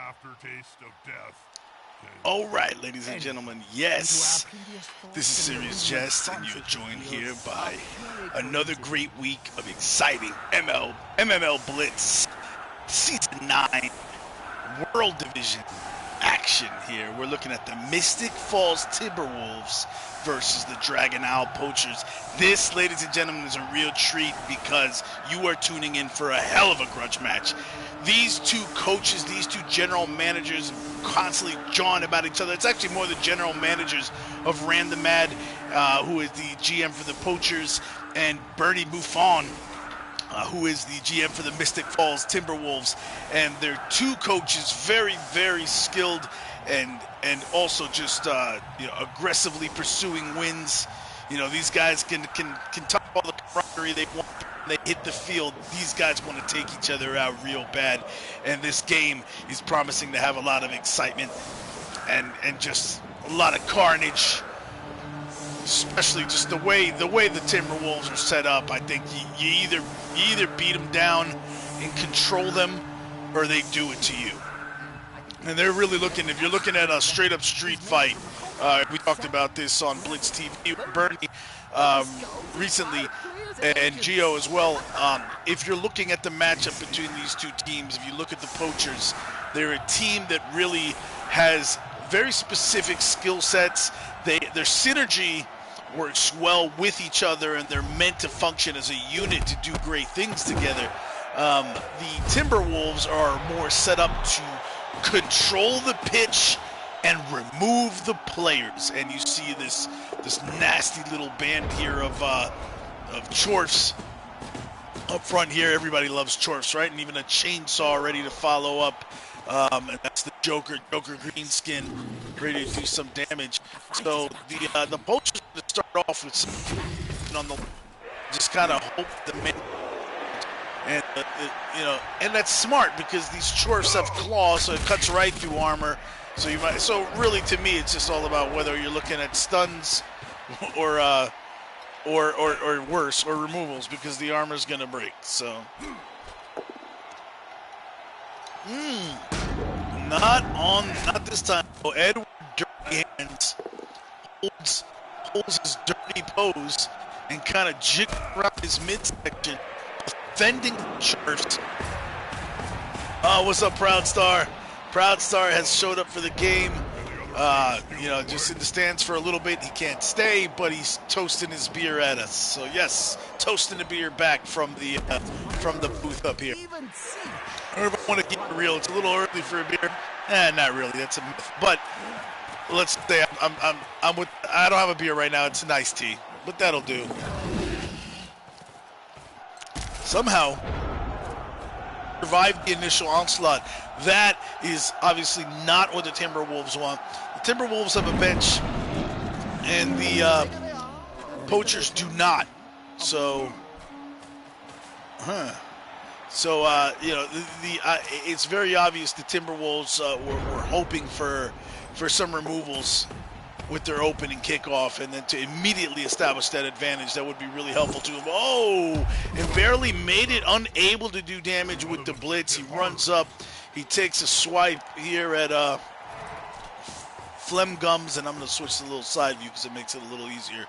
aftertaste of death. All right, ladies and gentlemen, yes, this is Serious Jest, and you're joined here by another great week of exciting MML Blitz Season 9 World Division action here. We're looking at the Mystic Falls Timberwolves versus the Dragon Owl Poachers. This, ladies and gentlemen, is a real treat because you are tuning in for a hell of a grudge match. These two coaches, these two general managers constantly jawing about each other. It's actually more the general managers of Random Mad, who is the GM for the Poachers, and Bernie Buffon, who is the GM for the Mystic Falls Timberwolves. And they're two coaches, very, very skilled and also just aggressively pursuing wins. You know, these guys can talk all the camaraderie they want. When they hit the field, these guys want to take each other out real bad, and this game is promising to have a lot of excitement and just a lot of carnage. Especially just the way the Timberwolves are set up. I think you either beat them down and control them, or they do it to you. And they're really looking. If you're looking at a straight up street fight, we talked about this on Blitz TV with Bernie recently, and Gio as well. If you're looking at the matchup between these two teams, if you look at the Poachers, they're a team that really has very specific skill sets. Their synergy works well with each other, and they're meant to function as a unit to do great things together. The Timberwolves are more set up to control the pitch and remove the players, and you see this nasty little band here of Chorfs up front here. Everybody loves Chorfs, right? And even a chainsaw ready to follow up. And that's the Joker Greenskin, ready to do some damage. So the Poachers are going to start off with something on the just kind of hope the man, and and that's smart because these Chorfs have claws, so it cuts right through armor. So really, to me, it's just all about whether you're looking at stuns or worse, or removals, because the armor's going to break. So. Not this time. So Edward Dirty Hands holds his dirty pose and kind of jiggles around his midsection, defending the Chorfs. What's up, Proud Star? Proud Star has showed up for the game. Just in the stands for a little bit. He can't stay, but he's toasting his beer at us. So yes, toasting the beer back from the booth up here. Or if I want to keep it real, it's a little early for a beer. Not really. That's a myth. But let's say I don't have a beer right now. It's an iced tea, but that'll do. Somehow survived the initial onslaught. That is obviously not what the Timberwolves want. The Timberwolves have a bench, and the Poachers do not. So, it's very obvious the Timberwolves were hoping for some removals with their opening kickoff, and then to immediately establish that advantage. That would be really helpful to him. Oh, and barely made it, unable to do damage with the Blitz. He runs up. He takes a swipe here at Phlegm Gums, and I'm going to switch to the little side view because it makes it a little easier.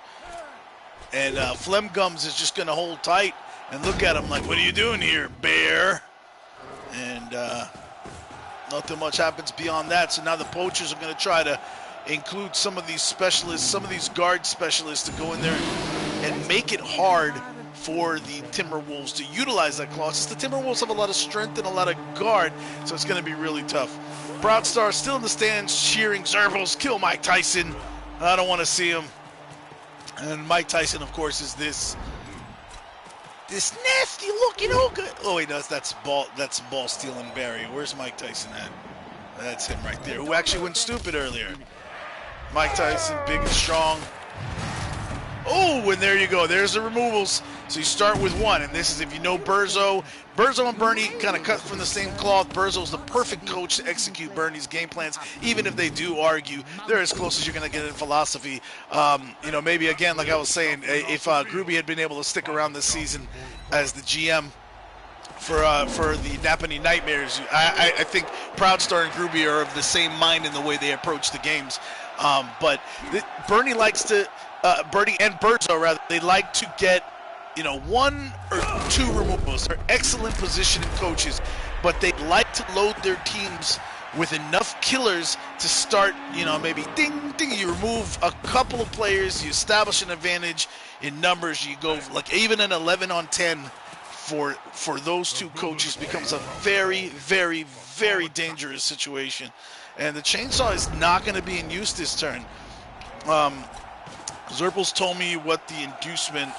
And Phlegm Gums is just going to hold tight and look at him like, what are you doing here, bear? And nothing much happens beyond that. So now the Poachers are going to try to include some of these specialists, some of these guard specialists, to go in there and make it hard for the Timberwolves to utilize that claw. Since the Timberwolves have a lot of strength and a lot of guard, so it's going to be really tough. Proud Star still in the stands cheering, xurpils, kill Mike Tyson. I don't want to see him. And Mike Tyson, of course, is this nasty looking good. Oh wait, no, that's ball stealing Barry. Where's Mike Tyson at? That's him right there, who actually went stupid earlier. Mike Tyson, big and strong. Oh, and there you go. There's the removals. So you start with one, and this is, if you know Berzo and Bernie kind of cut from the same cloth. Berzo's the perfect coach to execute Bernie's game plans, even if they do argue. They're as close as you're going to get in philosophy. Maybe, again, like I was saying, if Groovy had been able to stick around this season as the GM for the Napanee Nightmares. I think Proudstar and Groovy are of the same mind in the way they approach the games. But Bernie likes to, Bernie and Berzo rather, they like to get, you know, 1 or 2 removals. They're excellent positioning coaches, but they like to load their teams with enough killers to start, you know, maybe ding, ding, you remove a couple of players, you establish an advantage in numbers, you go, like even an 11 on 10 for those 2 coaches becomes a very, very, very dangerous situation. And the chainsaw is not going to be in use this turn. xurpils told me what the inducement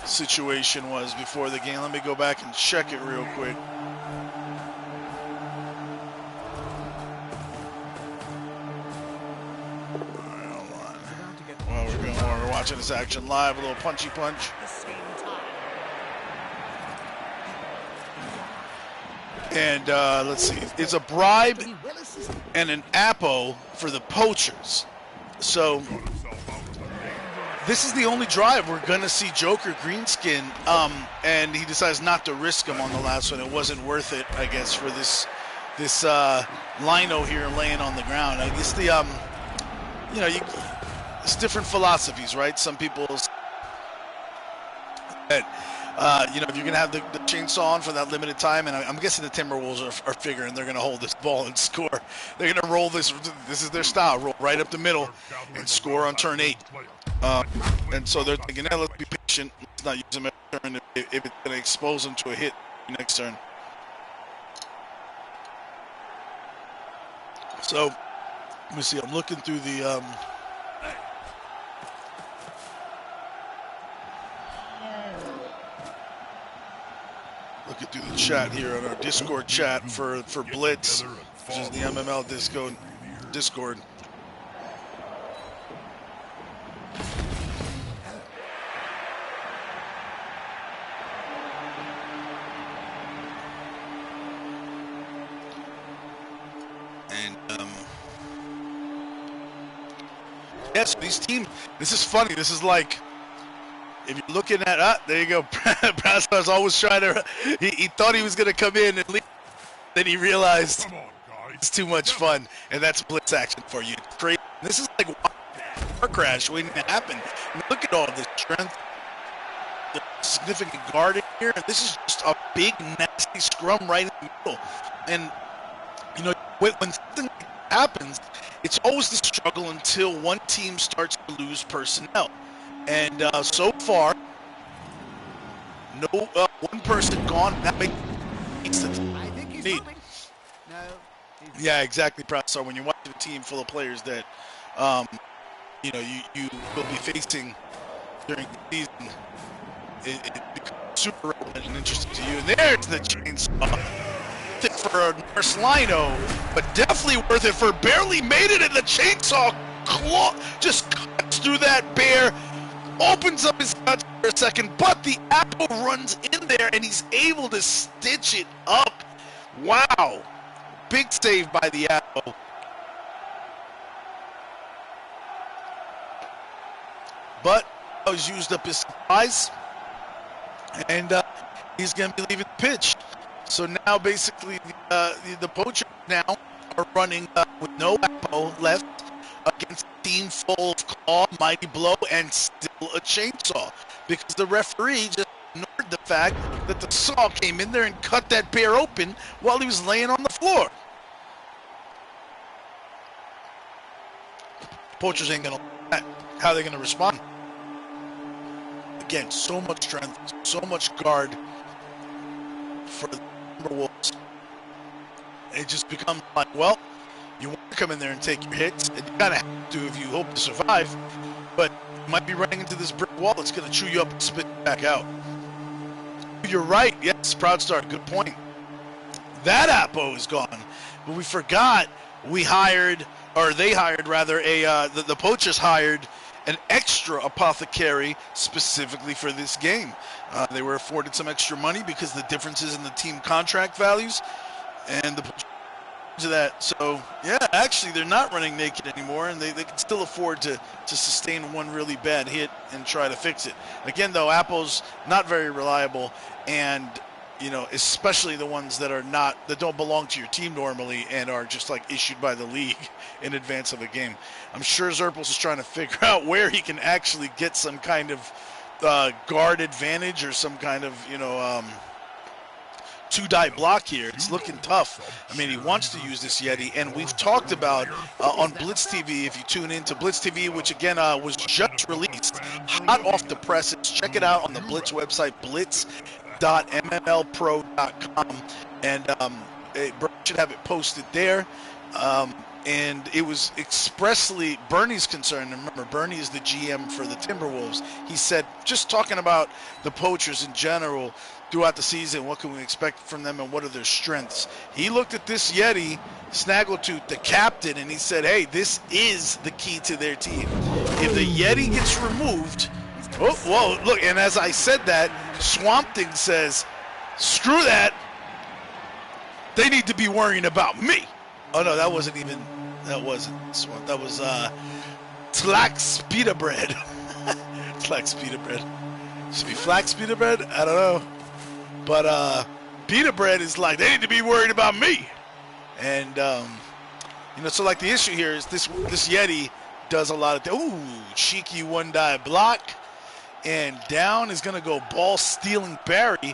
situation was before the game. Let me go back and check it real quick. We're watching this action live, a little punchy punch. And let's see, it's a bribe and an Apo for the Poachers. So this is the only drive we're gonna see Joker Greenskin, and he decides not to risk him on the last one. It wasn't worth it, I guess, for this lino here laying on the ground. I guess the you know, it's different philosophies, right? Some people that, you know, if you're going to have the chainsaw on for that limited time, and I'm guessing the Timberwolves are figuring they're going to hold this ball and score. They're going to roll this. This is their style, roll right up the middle and score on turn 8. And so they're thinking, hey, let's be patient. Let's not use them every turn if it's going to expose them to a hit next turn. So, let me see. I'm looking through the... looking through the chat here on our Discord chat for Blitz, which is the MML Discord. And yes, these teams. This is funny. This is like, if you're looking at, there you go. Prastar's always trying to. He thought he was going to come in and leave. Then he realized it's too much fun, and that's Blitz action for you. Great. This is like a car crash waiting to happen. And look at all this strength, the significant guarding here, and this is just a big, nasty scrum right in the middle. And you know, when something like that happens, it's always the struggle until one team starts to lose personnel. And so far, no one person gone. That makes the need. No. Yeah, exactly, Prostar. When you're watching a team full of players that, you know, you will be facing during the season, it becomes super relevant and interesting to you. And there's the chainsaw. Worth it for a Norse lino, but definitely worth it for barely made it, and the chainsaw just cuts through that bear. Opens up his guts for a second, but the apple runs in there and he's able to stitch it up. Wow. Big save by the apple. But he's used up his supplies, and he's going to be leaving the pitch. So now basically the Poachers now are running with no apple left against a team full of claw, mighty blow, and still a chainsaw, because the referee just ignored the fact that the saw came in there and cut that bear open while he was laying on the floor. Poachers ain't gonna like that. How are they gonna respond? Again, so much strength, so much guard for the Timberwolves. It just becomes like, well, you want to come in there and take your hits, and you kind of have to if you hope to survive, but you might be running into this brick wall that's going to chew you up and spit you back out. You're right. Yes, Proudstar, good point. That Apo is gone, but we forgot they hired the Poachers hired an extra apothecary specifically for this game. They were afforded some extra money because the differences in the team contract values, and the to that. So yeah, actually they're not running naked anymore, and they can still afford to sustain one really bad hit and try to fix it. Again though, Apple's not very reliable, and you know, especially the ones that don't belong to your team normally and are just like issued by the league in advance of a game. I'm sure xurpils is trying to figure out where he can actually get some kind of guard advantage or some kind of, you know, two-die block here. It's looking tough. I mean, he wants to use this Yeti, and we've talked about on Blitz TV, if you tune into Blitz TV, which again was just released, hot off the presses. Check it out on the Blitz website, blitz.mmlpro.com, and Bert should have it posted there. And it was expressly Bernie's concern. Remember, Bernie is the GM for the Timberwolves. He said, just talking about the Poachers in general throughout the season, what can we expect from them and what are their strengths? He looked at this Yeti, Snaggletooth, the captain, and he said, hey, this is the key to their team. If the Yeti gets removed, oh, whoa, look, and as I said that, Swamp Thing says, screw that. They need to be worrying about me. Oh, no, that wasn't Swamp. That was Tlax Pita Bread. Tlax Pita Bread. Should be Flax Pita Bread? I don't know. But Pita Bread is like, they need to be worried about me. And, you know, so like the issue here is this Yeti does a lot of, ooh, cheeky one-die block. And down is going to go ball stealing Barry.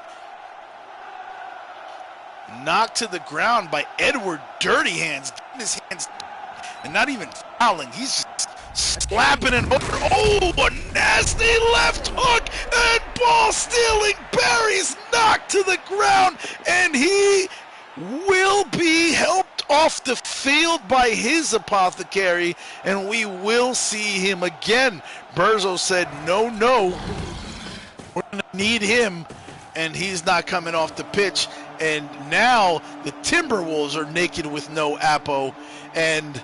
Knocked to the ground by Edward Dirty Hands, getting his hands and not even fouling. He's just slapping it over. Oh, a nasty left hook, and ball stealing Barry's knocked to the ground, and he will be helped off the field by his apothecary, and we will see him again. Berzo said, no, we're going to need him, and he's not coming off the pitch. And now the Timberwolves are naked with no Apo, and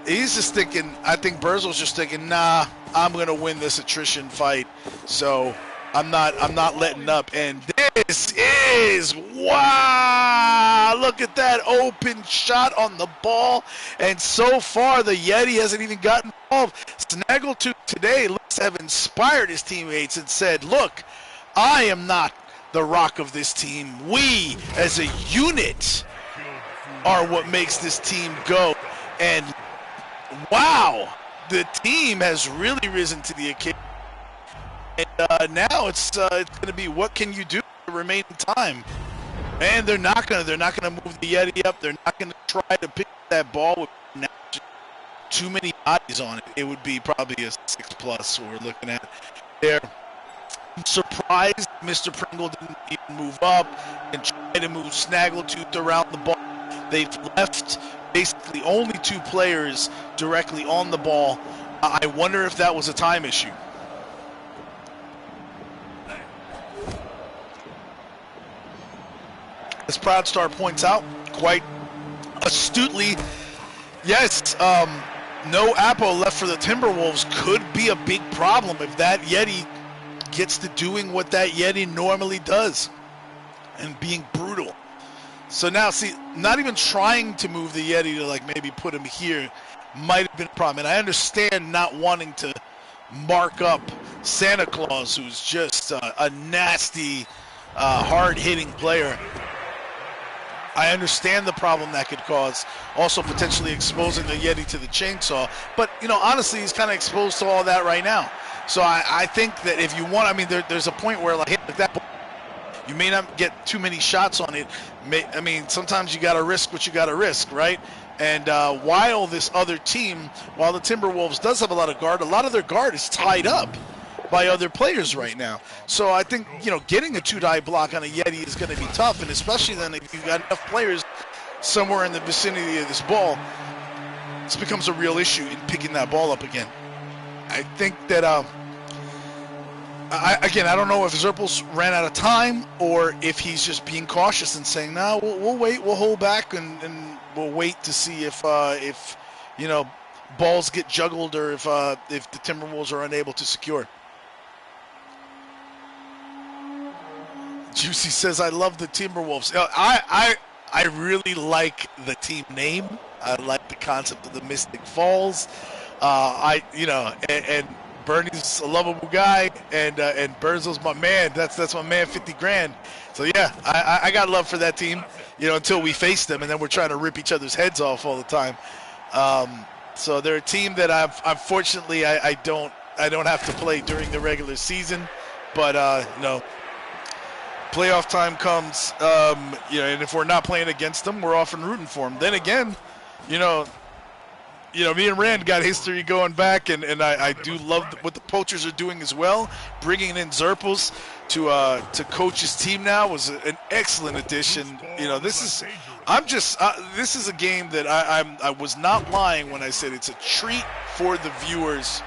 he's just thinking, I think Berzo's just thinking, nah, I'm going to win this attrition fight, so I'm not letting up. And this is, wow, look at that open shot on the ball, and so far the Yeti hasn't even gotten involved. Snaggletooth today looks to have inspired his teammates and said, look, I am not the rock of this team. We, as a unit, are what makes this team go. And wow, the team has really risen to the occasion. And now it's going to be, what can you do in the remaining time? And they're not going to move the Yeti up. They're not going to try to pick that ball with now too many bodies on it. It would be probably a 6+ we're looking at there. I'm surprised Mr. Pringle didn't even move up and try to move Snaggletooth around the ball. They've left basically only 2 players directly on the ball. I wonder if that was a time issue. As Proudstar points out, quite astutely, yes, no Apo left for the Timberwolves could be a big problem if that Yeti gets to doing what that Yeti normally does and being brutal. So now, see, not even trying to move the Yeti to like maybe put him here might have been a problem. And I understand not wanting to mark up Santa Claus, who's just a nasty, hard-hitting player. I understand the problem that could cause, also potentially exposing the Yeti to the chainsaw. But, you know, honestly, he's kind of exposed to all that right now. So I think that if you want, I mean, there's a point where like that, you may not get too many shots on it. I mean, sometimes you got to risk what you got to risk, right? And while this other team, while the Timberwolves does have a lot of their guard is tied up by other players right now. So I think, you know, getting a 2-die block on a Yeti is going to be tough, and especially then if you've got enough players somewhere in the vicinity of this ball, this becomes a real issue in picking that ball up again. I think that, I don't know if xurpils ran out of time or if he's just being cautious and saying, no, we'll wait, we'll hold back, and we'll wait to see if you know, balls get juggled or if the Timberwolves are unable to secure. Juicy says, I love the Timberwolves. I really like the team name. I like the concept of the Mystic Falls. And Bernie's a lovable guy, and Berzo's my man. That's my man, 50 grand. So yeah, I got love for that team. You know, until we face them, and then we're trying to rip each other's heads off all the time. So they're a team that unfortunately I don't have to play during the regular season, but you know, playoff time comes, you know, and if we're not playing against them, we're often rooting for them. Then again, you know, me and Rand got history going back, and I do love what the Poachers are doing as well. Bringing in xurpils to coach his team now was an excellent addition. You know, this is a game that I was not lying when I said it's a treat for the viewers.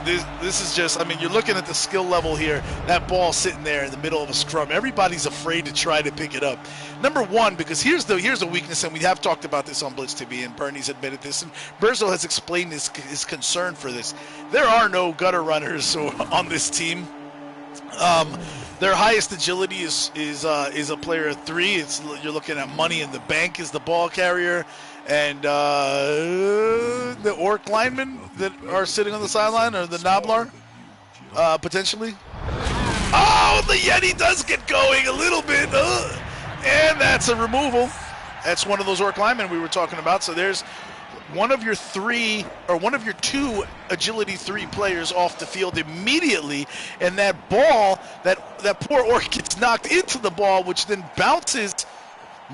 This is just, I mean, you're looking at the skill level here. That ball sitting there in the middle of a scrum. Everybody's afraid to try to pick it up. Number one, because here's the weakness, and we have talked about this on Blitz TV, and Bernie's admitted this, and Berzo has explained his concern for this. There are no gutter runners on this team. Their highest agility is a player of 3. You're looking at Money in the Bank is the ball carrier, and the orc linemen that are sitting on the sideline, or the Noblar, potentially. Oh, the Yeti does get going a little bit, and that's a removal. That's one of those orc linemen we were talking about. So there's one of your 2 agility 3 players off the field immediately, and that ball, that poor orc gets knocked into the ball, which then bounces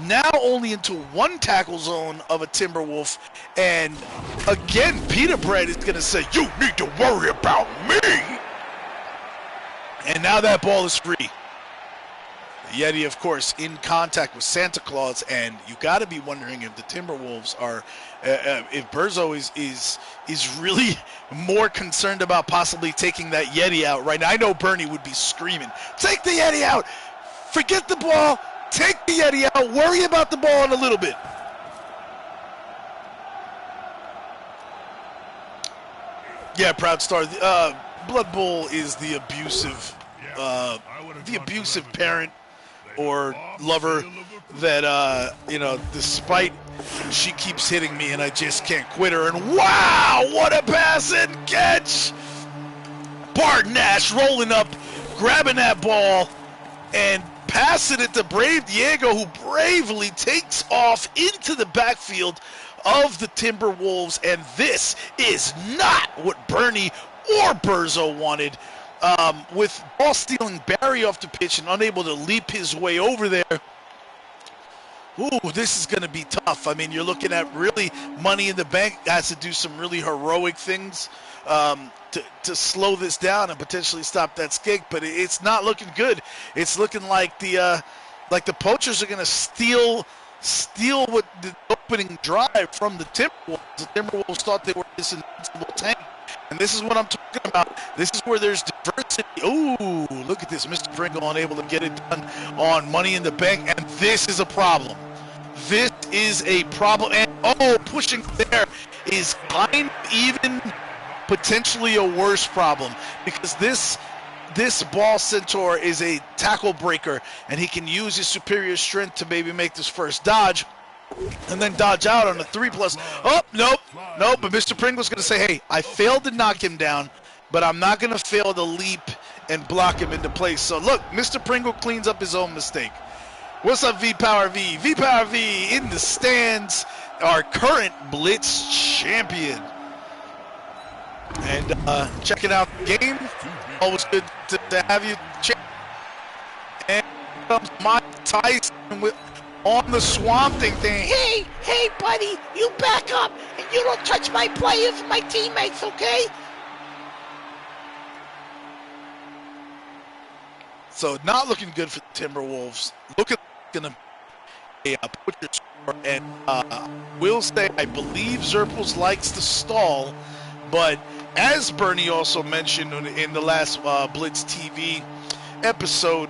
now only into 1 tackle zone of a Timberwolf. And again, Peter Bread is going to say, "You need to worry about me." And now that ball is free. The Yeti, of course, in contact with Santa Claus, and you got to be wondering if the Timberwolves are, if Berzo is really more concerned about possibly taking that Yeti out right now. I know Bernie would be screaming, "Take the Yeti out! Forget the ball! Take the Yeti out! Worry about the ball in a little bit." Yeah, Proud Star. Blood Bowl is the abusive parent or lover that, you know, despite she keeps hitting me and I just can't quit her. And wow, what a pass and catch! Bart Nash rolling up, grabbing that ball, and passing it to Brave Diego, who bravely takes off into the backfield of the Timberwolves. And this is not what Bernie or Berzo wanted. With ball stealing Barry off the pitch and unable to leap his way over there. Ooh, this is going to be tough. I mean, you're looking at really Money in the Bank has to do some really heroic things to slow this down and potentially stop that skate, but it's not looking good. It's looking like the Poachers are going to steal what the opening drive from the Timberwolves. The Timberwolves thought they were this invincible tank. And this is what I'm talking about. This is where there's diversity. Ooh, look at this. Mr. Pringle unable to get it done on Money in the Bank. And this is a problem. This is a problem. And, pushing there is kind of even potentially a worse problem. Because this ball centaur is a tackle breaker. And he can use his superior strength to maybe make this first dodge. And then dodge out on a 3+. Oh, nope. But Mr. Pringle's going to say, "Hey, I failed to knock him down, but I'm not going to fail to leap and block him into place." So look, Mr. Pringle cleans up his own mistake. What's up, V-Power V? V-Power V in the stands, our current Blitz champion. And checking out the game. Always good to have you check. And comes Mike Tyson with on the Swamp Thing. Hey, buddy, you back up, and you don't touch my players and my teammates, okay? So not looking good for the Timberwolves. Looking to be a Poachers score, and will say I believe xurpils likes to stall, but as Bernie also mentioned in the last Blitz TV episode,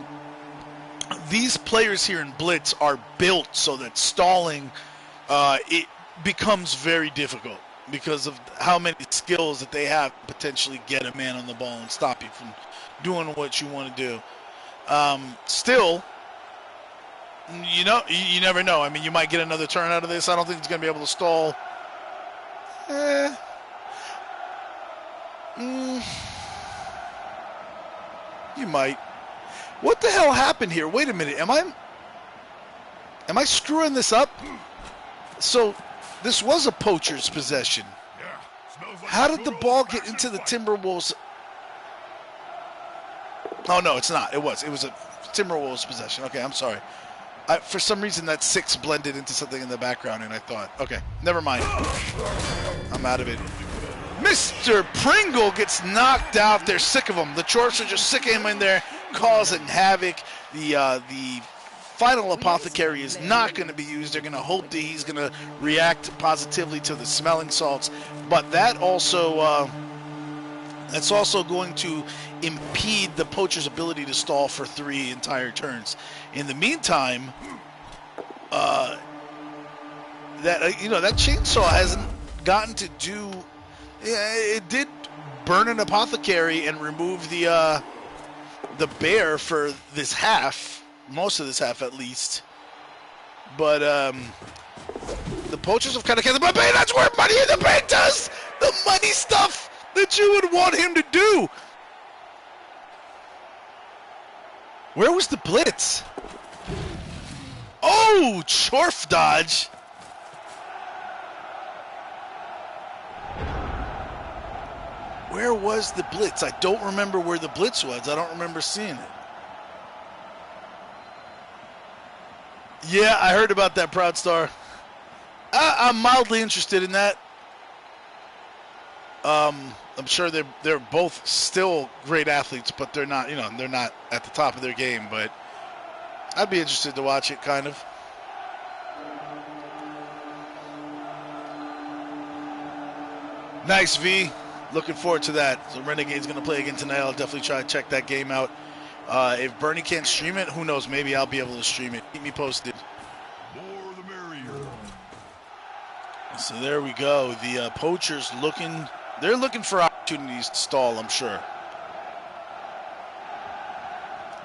these players here in Blitz are built so that stalling it becomes very difficult because of how many skills that they have to potentially get a man on the ball and stop you from doing what you want to do. Still, you know, you never know. I mean, you might get another turn out of this. I don't think he's going to be able to stall. You might. What the hell happened here? Wait a minute. Am I screwing this up? So this was a Poachers possession. How did the ball get into the Timberwolves? Oh, no, it's not. It was a Timberwolves possession. Okay, I'm sorry. For some reason, that 6 blended into something in the background, and I thought, okay, never mind. I'm out of it. Mr. Pringle gets knocked out. They're sick of him. The Chorps are just sick of him in there, causing havoc. The final Apothecary is not going to be used. They're going to hope that he's going to react positively to the smelling salts. But that also, that's also going to impede the Poacher's ability to stall for 3 entire turns. In the meantime, that chainsaw hasn't gotten to do. Yeah, it did burn an Apothecary and remove the bear for this half, most of this half at least. But the Poachers have kind of kept the Bay. That's where Money in the Bank does the money stuff that you would want him to do. Where was the Blitz? Oh, Chorf dodge. Where was the Blitz? I don't remember where the Blitz was. I don't remember seeing it. Yeah, I heard about that, Proud Star. I'm mildly interested in that. I'm sure they're both still great athletes, but they're not, they're not at the top of their game. But I'd be interested to watch it, kind of. Nice, V. Looking forward to that. So Renegade's going to play again tonight. I'll definitely try to check that game out. If Bernie can't stream it, who knows? Maybe I'll be able to stream it. Keep me posted. More the merrier. So there we go. The Poachers they're looking for opportunities to stall, I'm sure.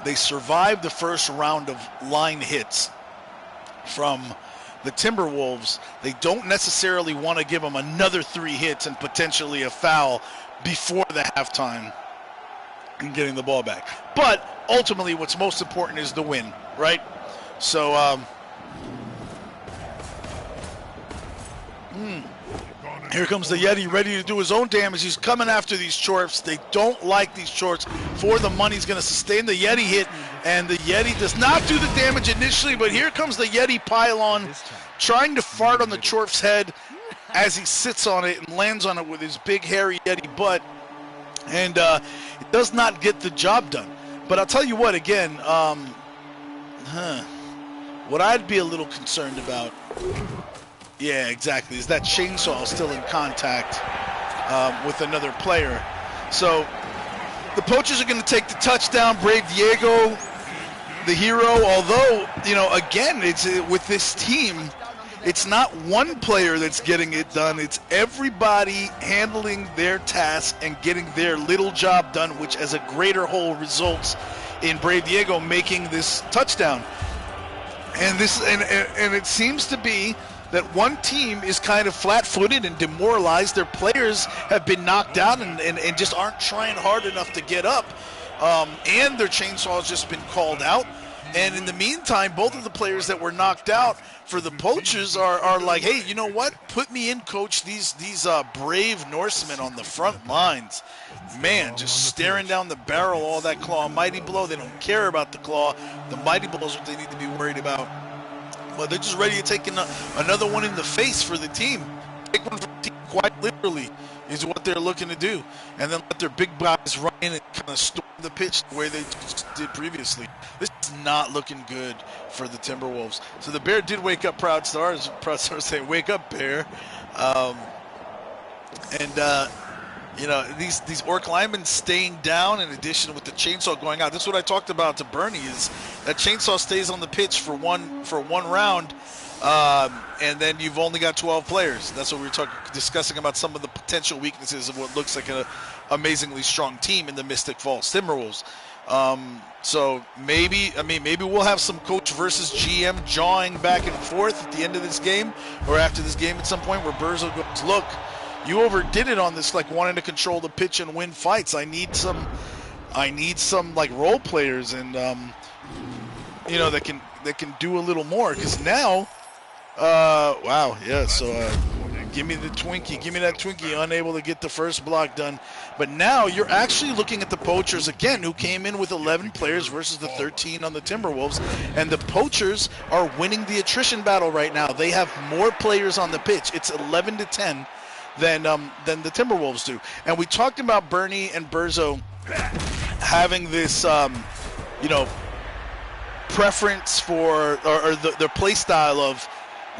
They survived the first round of line hits from the Timberwolves. They don't necessarily want to give them another 3 hits and potentially a foul before the halftime and getting the ball back. But ultimately, what's most important is the win, right? So, here comes the Yeti ready to do his own damage. He's coming after these Chorps. They don't like these Chorps. For the money, he's going to sustain the Yeti hit, and the Yeti does not do the damage initially, but here comes the Yeti pylon trying to fart on the Chorp's head as he sits on it and lands on it with his big, hairy Yeti butt, and it does not get the job done. But I'll tell you what, again, what I'd be a little concerned about, yeah, exactly, is that chainsaw still in contact with another player. So the Poachers are going to take the touchdown. Brave Diego, the hero, although, again, it's with this team, it's not one player that's getting it done. It's everybody handling their task and getting their little job done, which as a greater whole results in Brave Diego making this touchdown. And it seems to be that one team is kind of flat-footed and demoralized. Their players have been knocked out and just aren't trying hard enough to get up. And their chainsaw has just been called out. And in the meantime, both of the players that were knocked out for the Poachers are like, hey, you know what? Put me in, coach. These brave Norsemen on the front lines. Man, just staring down the barrel, all that claw mighty blow. They don't care about the claw. The mighty blow is what they need to be worried about. But they're just ready to take another one in the face for the team. Take one for the team, quite literally, is what they're looking to do. And then let their big guys run in and kind of storm the pitch the way they just did previously. This is not looking good for the Timberwolves. So the Bear did wake up Proud Stars. Proud Stars saying, wake up, Bear. These Orc linemen staying down in addition with the chainsaw going out. This is what I talked about to Bernie, is that chainsaw stays on the pitch for one round, and then you've only got 12 players. That's what we were discussing about some of the potential weaknesses of what looks like an amazingly strong team in the Mystic Falls Timberwolves. So maybe we'll have some coach versus GM jawing back and forth at the end of this game or after this game at some point where Burzo goes, look, you overdid it on this, like wanting to control the pitch and win fights. I need some like role players and you know, that can do a little more. Because now, wow, yeah. So give me the Twinkie, give me that Twinkie. Unable to get the first block done, but now you're actually looking at the Poachers again, who came in with 11 players versus the 13 on the Timberwolves, and the Poachers are winning the attrition battle right now. They have more players on the pitch. It's 11-10 than the Timberwolves do. And we talked about Bernie and Berzo having this, you know, preference for or their play style of,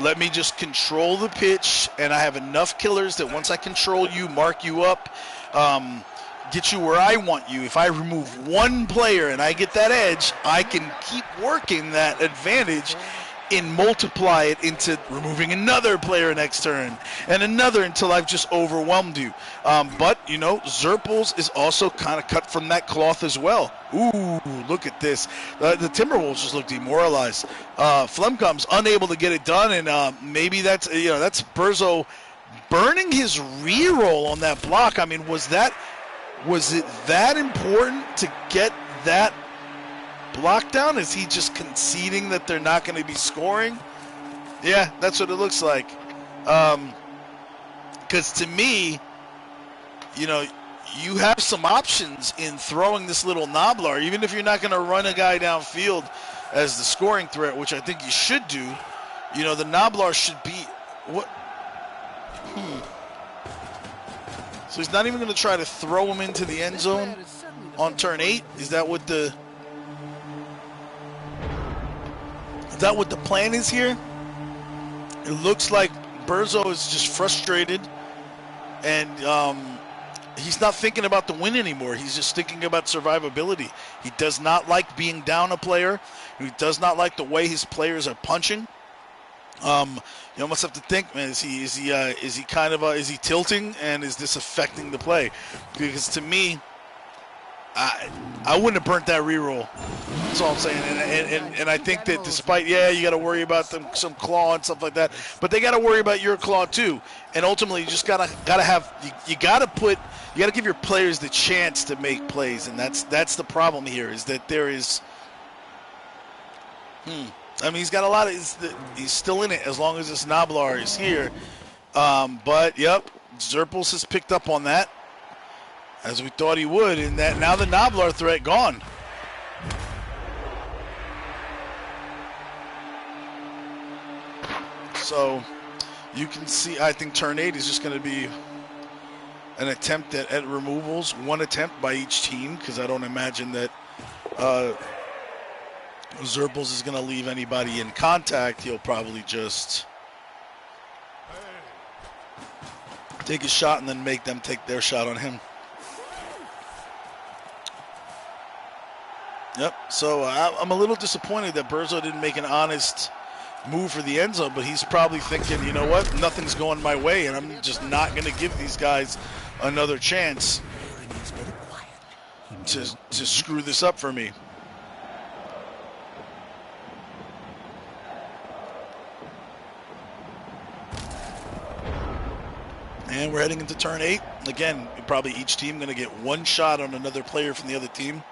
let me just control the pitch, and I have enough killers that once I control you, mark you up, get you where I want you. If I remove one player and I get that edge, I can keep working that advantage and multiply it into removing another player next turn and another until I've just overwhelmed you. But, you know, xurpils is also kind of cut from that cloth as well. Ooh, look at this. The Timberwolves just look demoralized. Flemcomb's unable to get it done, and maybe that's, you know, that's Berzo burning his reroll on that block. I mean, was it that important to get that block down? Is he just conceding that they're not going to be scoring? Yeah, that's what it looks like. Because to me, you know, you have some options in throwing this little Noblar, even if you're not going to run a guy downfield as the scoring threat, which I think you should do. You know, the Noblar should be what? So he's not even going to try to throw him into the end zone on turn 8? Is that what the plan is here? It looks like Berzo is just frustrated, and he's not thinking about the win anymore. He's just thinking about survivability. He does not like being down a player. He does not like the way his players are punching. You almost have to think, man, is he tilting, and is this affecting the play? Because to me, I wouldn't have burnt that reroll. That's all I'm saying. And I think that despite, yeah, you got to worry about some claw and stuff like that, but they got to worry about your claw too. And ultimately, you just gotta give your players the chance to make plays, and that's the problem here. Is that there is. I mean, he's got a lot of. He's still in it as long as this Noblar is here. But yep, xurpils has picked up on that, as we thought he would, and that now the Noblar threat gone. So you can see, I think turn 8 is just going to be an attempt at removals, one attempt by each team, because I don't imagine that xurpils is going to leave anybody in contact. He'll probably just take a shot and then make them take their shot on him. Yep, so I'm a little disappointed that Berzo didn't make an honest move for the end zone, but he's probably thinking, you know what, nothing's going my way, and I'm just not going to give these guys another chance to screw this up for me. And we're heading into turn 8. Again, probably each team going to get one shot on another player from the other team.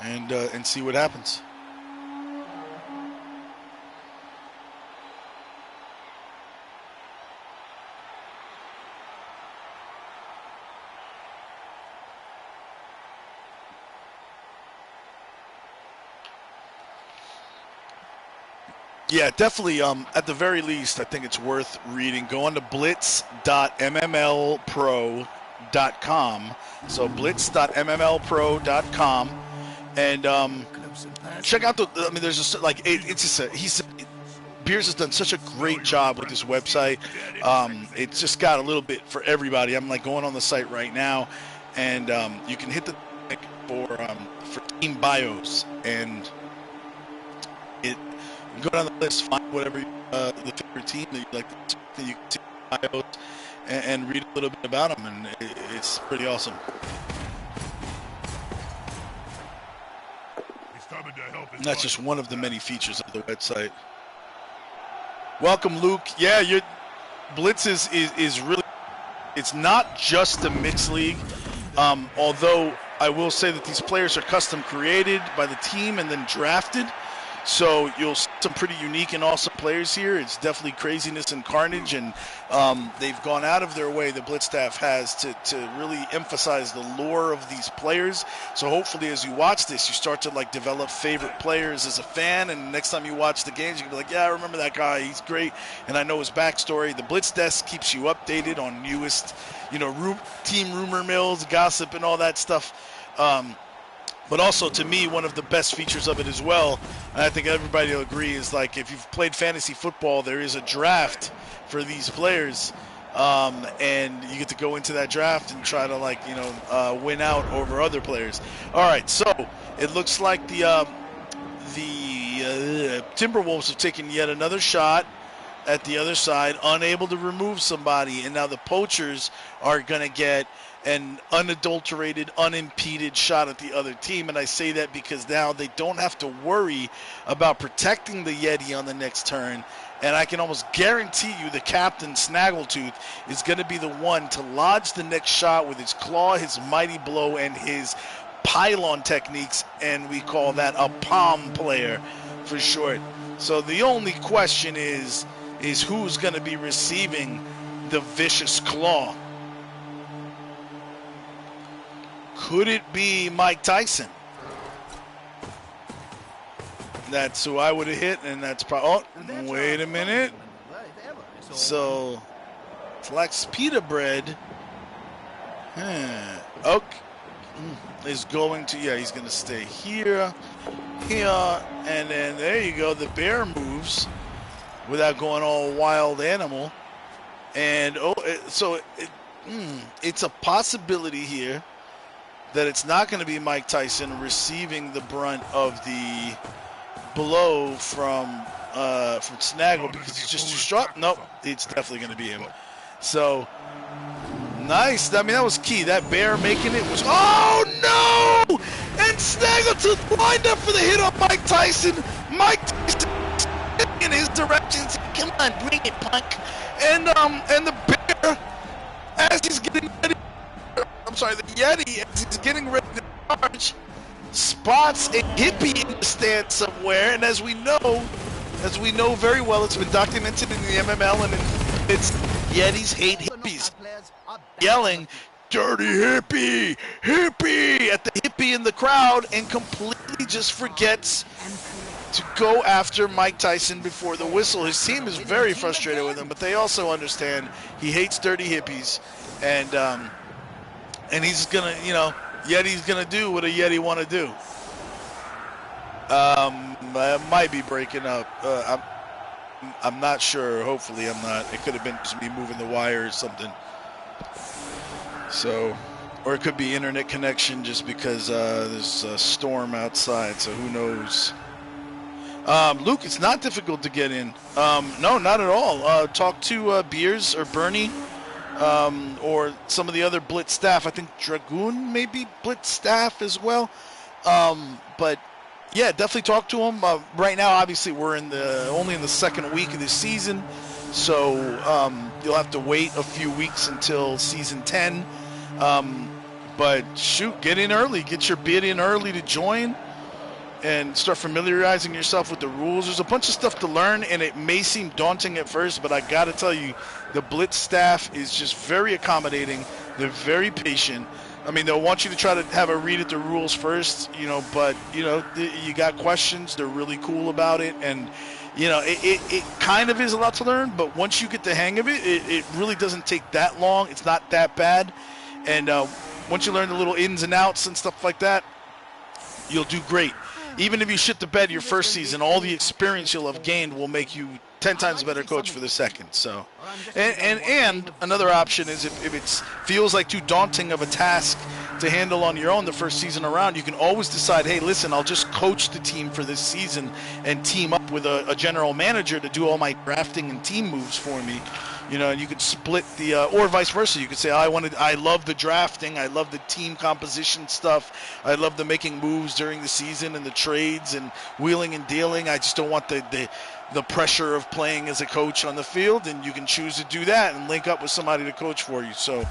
And see what happens. Yeah, definitely. At the very least, I think it's worth reading. Go on to blitz.mmlpro.com. So blitz.mmlpro.com. And check out there's just like Beers has done such a great job with this website. It's just got a little bit for everybody. I'm like going on the site right now, and you can hit the link for team bios, and it go down the list, find whatever the favorite team that you like. You can see bios and read a little bit about them, and it's pretty awesome. And that's just one of the many features of the website. Welcome, Luke. Yeah, Blitz is really, it's not just a mixed league, although I will say that these players are custom created by the team and then drafted. So you'll see some pretty unique and awesome players here. It's definitely craziness and carnage, and they've gone out of their way, the Blitz staff has, to really emphasize the lore of these players. So hopefully as you watch this, you start to like develop favorite players as a fan, and next time you watch the games, you can be like, yeah, I remember that guy. He's great, and I know his backstory. The Blitz desk keeps you updated on newest, team rumor mills, gossip, and all that stuff. But also, to me, one of the best features of it as well, and I think everybody will agree, is like if you've played fantasy football, there is a draft for these players, and you get to go into that draft and try to win out over other players. All right, so it looks like the Timberwolves have taken yet another shot at the other side, unable to remove somebody, and now the Poachers are going to get an unadulterated, unimpeded shot at the other team. And I say that because now they don't have to worry about protecting the Yeti on the next turn. And I can almost guarantee you the captain, Snaggletooth, is going to be the one to lodge the next shot with his claw, his mighty blow, and his pylon techniques. And we call that a palm player for short. So the only question is who's going to be receiving the vicious claw. Could it be Mike Tyson? That's who I would have hit, and that's probably. Oh, wait a minute. So, Flex Pita Bread. Okay. Is going to, he's going to stay here, and then there you go. The bear moves without going all wild animal. And, it's a possibility here that it's not going to be Mike Tyson receiving the brunt of the blow from Snaggle because he's just too strong. Nope, it's definitely going to be him. So, nice. I mean, that was key. That bear making it was, oh no! And Snaggletooth lined up for the hit on Mike Tyson. Mike Tyson in his direction. Come on, bring it, punk. And the bear, as he's getting ready, the Yeti, as he's getting ready to charge, spots a hippie in the stand somewhere, and as we know very well, it's been documented in the MML, and it's Yetis hate hippies, yelling, dirty hippie, hippie, at the hippie in the crowd, and completely just forgets to go after Mike Tyson before the whistle. His team is very frustrated with him, but they also understand he hates dirty hippies, and he's gonna, Yeti's gonna do what a Yeti want to do. I might be breaking up. I'm not sure. Hopefully, I'm not. It could have been just me moving the wire or something. So, or it could be internet connection, just because there's a storm outside. So who knows? Luke, it's not difficult to get in. No, not at all. Talk to Beers or Bernie. Or some of the other Blitz staff. I think Dragoon may be Blitz staff as well. But yeah, definitely talk to them. Right now, obviously, we're only in the second week of this season, so you'll have to wait a few weeks until season 10. But shoot, get in early. Get your bid in early to join and start familiarizing yourself with the rules. There's a bunch of stuff to learn, and it may seem daunting at first, but I got to tell you, the Blitz staff is just very accommodating. They're very patient. I mean, they'll want you to try to have a read at the rules first, but, you got questions. They're really cool about it, and, it kind of is a lot to learn, but once you get the hang of it, it really doesn't take that long. It's not that bad, and once you learn the little ins and outs and stuff like that, you'll do great. Even if you shit the bed your first season, all the experience you'll have gained will make you 10 times a better coach for the second. So, and another option is if it feels like too daunting of a task to handle on your own the first season around, you can always decide, hey, listen, I'll just coach the team for this season and team up with a general manager to do all my drafting and team moves for me. You know, you could split the, or vice versa. You could say, I love the drafting. I love the team composition stuff. I love the making moves during the season and the trades and wheeling and dealing. I just don't want the pressure of playing as a coach on the field. And you can choose to do that and link up with somebody to coach for you. So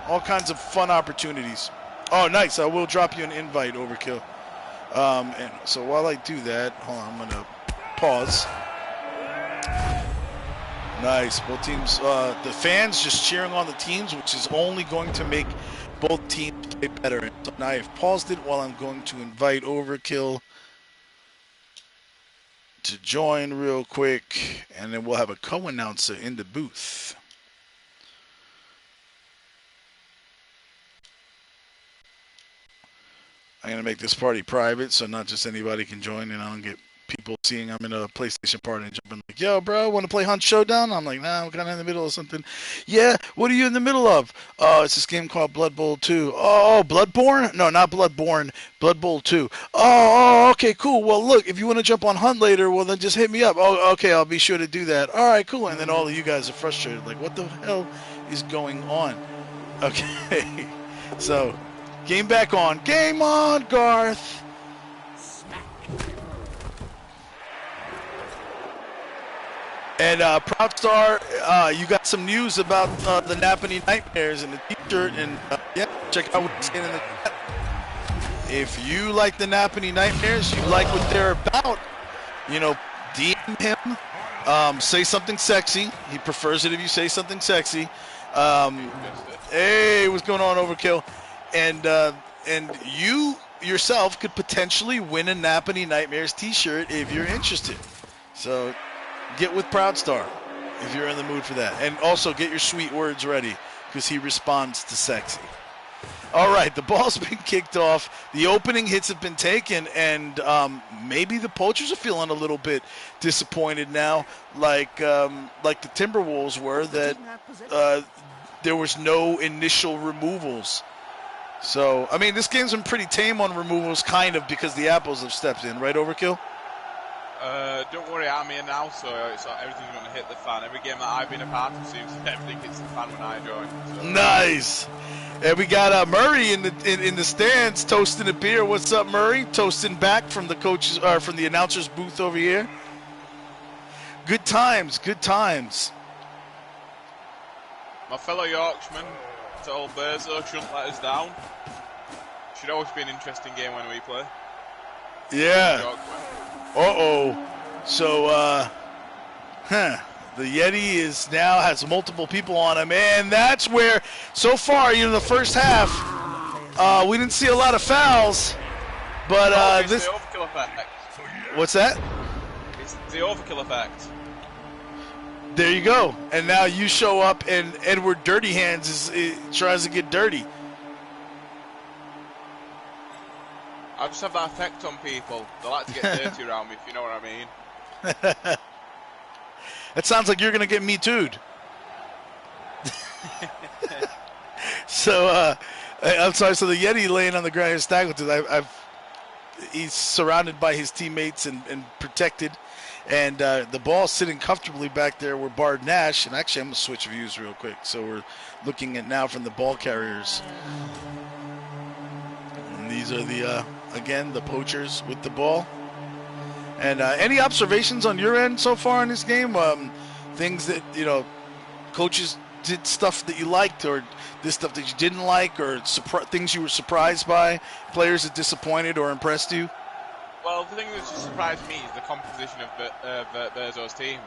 all kinds of fun opportunities. Oh, nice. I will drop you an invite, Overkill. And so while I do that, hold on, I'm going to pause. Nice. Both teams, the fans just cheering on the teams, which is only going to make both teams play better. And so now I've paused it while I'm going to invite Overkill to join real quick, and then we'll have a co-announcer in the booth. I'm going to make this party private so not just anybody can join, and I don't get people seeing I'm in a PlayStation party and jumping like, yo, bro, want to play Hunt Showdown? I'm like, nah, I'm kind of in the middle of something. Yeah, what are you in the middle of? Oh, it's this game called Blood Bowl 2. Oh, Bloodborne? No, not Bloodborne. Blood Bowl 2. Oh, okay, cool. Well, look, if you want to jump on Hunt later, well, then just hit me up. Oh, okay, I'll be sure to do that. All right, cool. And then all of you guys are frustrated. Like, what the hell is going on? Okay, so game back on. Game on, Garth. And Proudstar, you got some news about the Napanee Nightmares and the T-shirt, and yeah, check out what's in the chat. If you like the Napanee Nightmares, you like what they're about, you know, DM him, say something sexy. He prefers it if you say something sexy. Hey, what's going on, Overkill? And you yourself could potentially win a Napanee Nightmares T-shirt if you're interested. So get with Proudstar if you're in the mood for that. And also get your sweet words ready because he responds to sexy. All right, the ball's been kicked off. The opening hits have been taken, and maybe the Poachers are feeling a little bit disappointed now, like the Timberwolves were, that there was no initial removals. So, I mean, this game's been pretty tame on removals, kind of, because the Apples have stepped in, right, Overkill? Don't worry, I'm here now, so everything's going to hit the fan. Every game that I've been a part of seems everything hits the fan when I join. So. Nice. And we got Murray in the stands toasting a beer. What's up, Murray? Toasting back from the coaches or from the announcers booth over here. Good times, good times. My fellow Yorkshireman, to old Berzo, shouldn't let us down. Should always be an interesting game when we play. Yeah. So, the Yeti has multiple people on him, and that's where, so far, the first half, we didn't see a lot of fouls, but it's this. the overkill effect. What's that? It's the overkill effect. There you go. And now you show up, and Edward Dirty Hands tries to get dirty. I just have that effect on people. They like to get dirty around me, if you know what I mean. That sounds like you're going to get Me Too'd. So, I'm sorry. So the Yeti laying on the ground is staggered. He's surrounded by his teammates and protected. And the ball sitting comfortably back there were Bard Nash. And actually, I'm going to switch views real quick. So we're looking at now from the ball carriers. And these are again, the Poachers with the ball. And any observations on your end so far in this game? Things that, coaches did stuff that you liked, or this stuff that you didn't like, or things you were surprised by, players that disappointed or impressed you? Well, the thing that just surprised me is the composition of Berzo's team.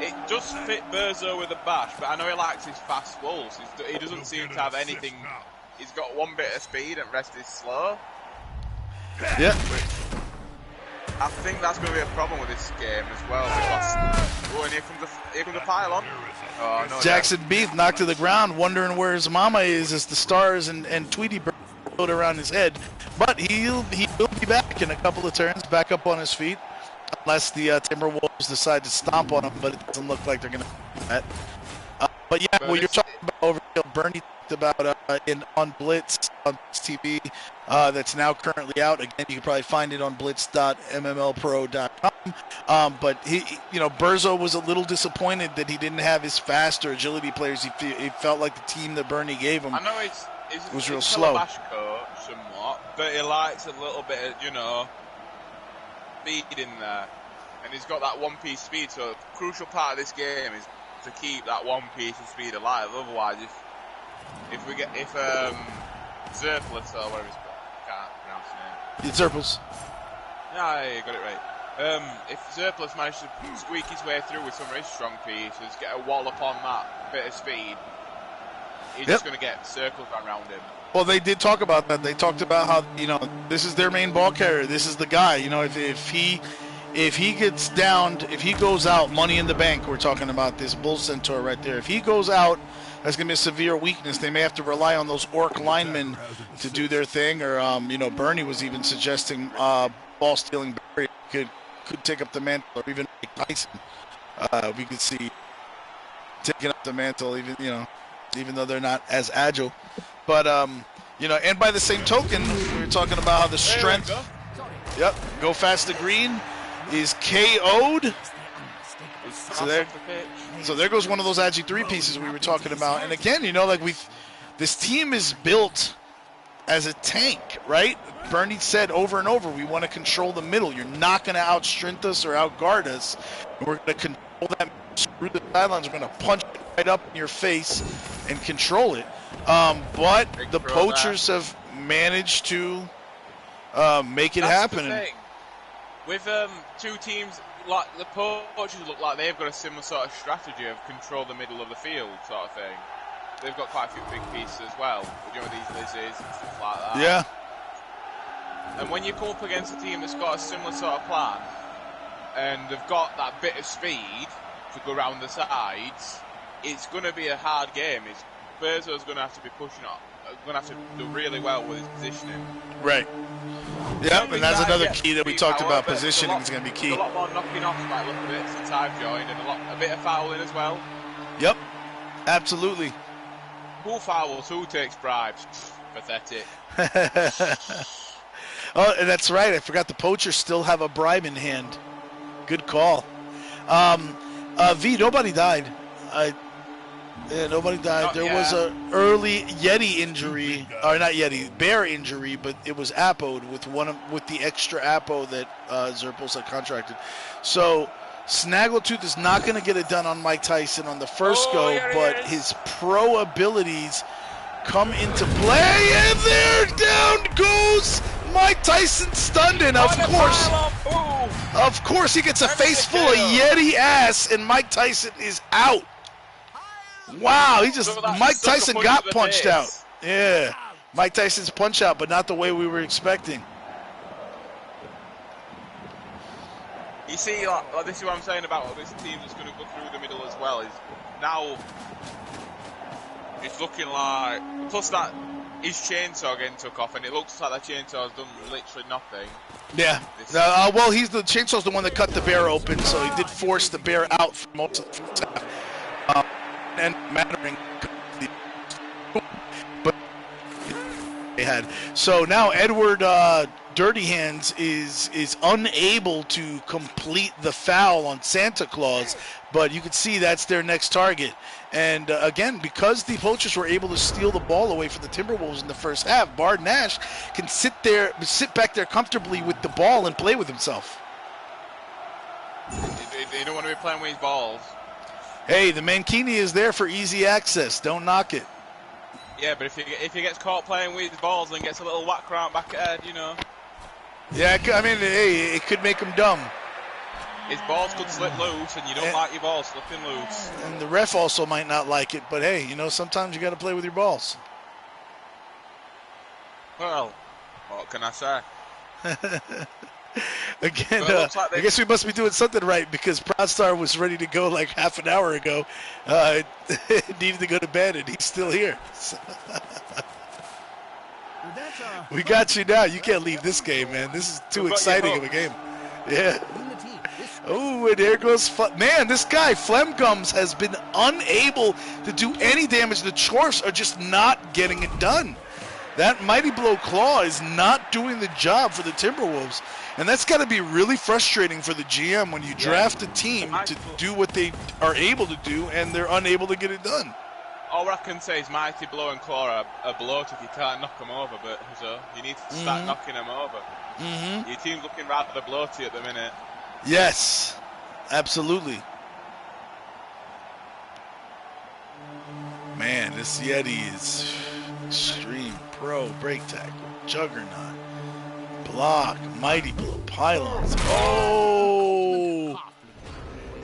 It does fit Berzo with a bash, but I know he likes his fast walls. He doesn't seem to have anything. He's got one bit of speed and the rest is slow. Yeah. I think that's going to be a problem with this game as well, because and here comes the pylon. Oh, no, Jackson Beef knocked to the ground, wondering where his mama is as the stars and Tweety Bird float around his head. But he will be back in a couple of turns, back up on his feet, unless the Timberwolves decide to stomp on him. But it doesn't look like they're going to do that. But yeah, what you're talking about over. Bernie talked about on Blitz on TV that's now currently out. Again, you can probably find it on blitz.mmlpro.com. But Berzo was a little disappointed that he didn't have his fast or agility players. He felt like the team that Bernie gave him was real slow. Bash coach somewhat, but he likes a little bit of speed in there, and he's got that one-piece speed. So a crucial part of this game is to keep that one piece of speed alive. Otherwise, if xurpils or whatever it's called, I can't pronounce the name. It's xurpils. Yeah, you got it right. If xurpils managed to squeak his way through with some of his strong pieces, get a wallop on that bit of speed, he's just going to get circles around him. Well, they did talk about that. They talked about how this is their main ball carrier. This is the guy. If he gets downed, if he goes out, money in the bank, we're talking about this Bull Centaur right there. If he goes out, that's going to be a severe weakness. They may have to rely on those Orc linemen to do their thing. Or, Bernie was even suggesting ball stealing Barry could take up the mantle, or even Mike Tyson. We could see taking up the mantle, even though they're not as agile. But, and by the same token, we were talking about how the strength. Yep, go fast to green is KO'd. So there goes one of those Agi 3 pieces we were talking about. And again, this team is built as a tank, right? Bernie said over and over, we want to control the middle. You're not going to out-strength us or out-guard us. We're going to control that through the sidelines. We're going to punch it right up in your face and control it. But the Poachers have managed to make it happen. With two teams, like the Poachers look like they've got a similar sort of strategy of control the middle of the field sort of thing. They've got quite a few big pieces as well, these lizards and stuff like that. Yeah. And when you come up against a team that's got a similar sort of plan, and they've got that bit of speed to go around the sides, it's going to be a hard game. Berzo's going to have to be pushing up. Going to have to do really well with his positioning. Right. Yeah, and that's another key that we talked about. Positioning is going to be key. A lot more knocking off by look at it since I've joined, and a bit of fouling as well. Yep, absolutely. Who fouls? Who takes bribes? Pathetic. Oh, and that's right. I forgot the Poachers still have a bribe in hand. Good call. Nobody died. Nobody died. There was an early Yeti injury, or not Yeti, bear injury, but it was Apo'd with the extra Apo that xurpils had contracted. So Snaggletooth is not going to get it done on Mike Tyson on the first go, but his pro abilities come into play, and there down goes Mike Tyson, stunned, and of course he gets a face full of Yeti ass, and Mike Tyson is out. Wow, Mike Tyson got punched out. Yeah, Mike Tyson's punch out, but not the way we were expecting. You see, this is what I'm saying about this team that's going to go through the middle as well. Is now it's looking like, plus that his chainsaw getting took off, and it looks like that chainsaw's done literally nothing. Yeah. Well, the chainsaw's the one that cut the bear open, so he did force the bear out for most of the first half. And mattering, but they had. So now Edward Dirty Hands is unable to complete the foul on Santa Claus, but you can see that's their next target. And again, because the Poachers were able to steal the ball away from the Timberwolves in the first half, Bard Nash can sit back there comfortably with the ball and play with himself. They don't want to be playing with his balls. Hey, the Mankini is there for easy access. Don't knock it. Yeah, but if he gets caught playing with his balls and gets a little whack round back head, Yeah, I mean, hey, it could make him dumb. His balls could slip loose, and you don't like your balls slipping loose. And the ref also might not like it, but hey, sometimes you got to play with your balls. Well, what can I say? Again, I guess we must be doing something right, because Proudstar was ready to go like half an hour ago. Needed to go to bed, and he's still here. We got you now. You can't leave this game, man. This is too exciting of a game. Yeah. Oh, and there goes man, this guy, Flemgums, has been unable to do any damage. The Chorfs are just not getting it done. That Mighty Blow Claw is not doing the job for the Timberwolves. And that's got to be really frustrating for the GM when you draft a team to do what they are able to do and they're unable to get it done. All I can say is Mighty Blow and Claw are bloated. You can't knock them over, but so you need to start knocking them over. Your team's looking rather bloated at the minute. Yes, absolutely. Man, this Yeti is extreme pro, break tackle, juggernaut, block, mighty blow, pylons. Oh!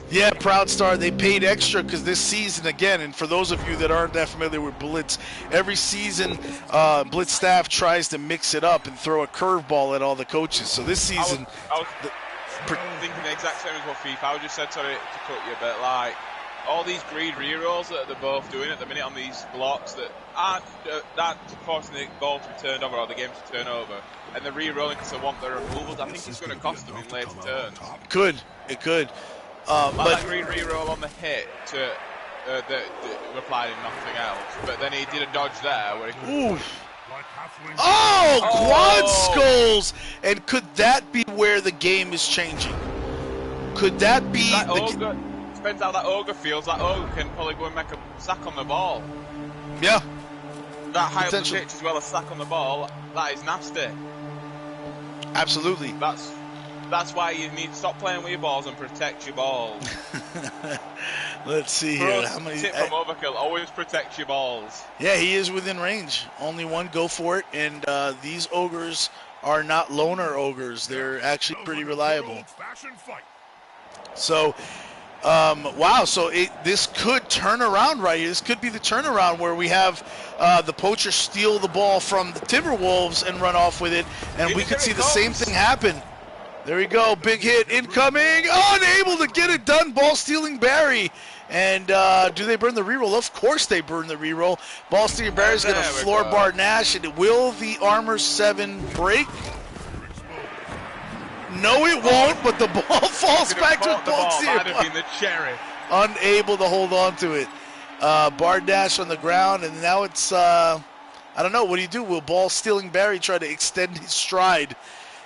Yeah, Proud Star, they paid extra because this season, again, and for those of you that aren't that familiar with Blitz, every season Blitz staff tries to mix it up and throw a curveball at all the coaches. So this season... I was thinking the exact same as what FIFA. I just said, sorry to cut you, but like all these greed re-rolls that they're both doing at the minute on these blocks that aren't forcing the ball to be turned over or the game to turn over, and they're re-rolling because they want their removals. I think it's going to cost them in later turns. It could. But that greed re-roll on the hit to that replied in nothing else, but then he did a dodge there where he. Quad skulls! And could that be where the game is changing? Could that be ogre? Depends how that ogre feels. That ogre can probably go and make a sack on the ball. Yeah. That high up the pitch as well, a sack on the ball. That is nasty. Absolutely. That's why you need to stop playing with your balls and protect your balls. Let's see here. How many? Tip from Overkill: always protect your balls. Yeah, he is within range. Only one, go for it. And these ogres are not loner ogres. They're actually pretty reliable. So, wow. So this could turn around right here. This could be the turnaround where we have the Poachers steal the ball from the Timberwolves and run off with it, and we could see the same thing happen. There we go, big hit incoming, unable to get it done, ball stealing Barry. And do they burn the reroll? Of course they burn the reroll. Ball stealing Barry's going to floor bar Nash, and will the Armor 7 break? No, it won't, but the ball falls back to ball stealing. The cherry. Unable to hold on to it. Bar Dash on the ground, and now it's, I don't know, what do you do? Will ball stealing Barry try to extend his stride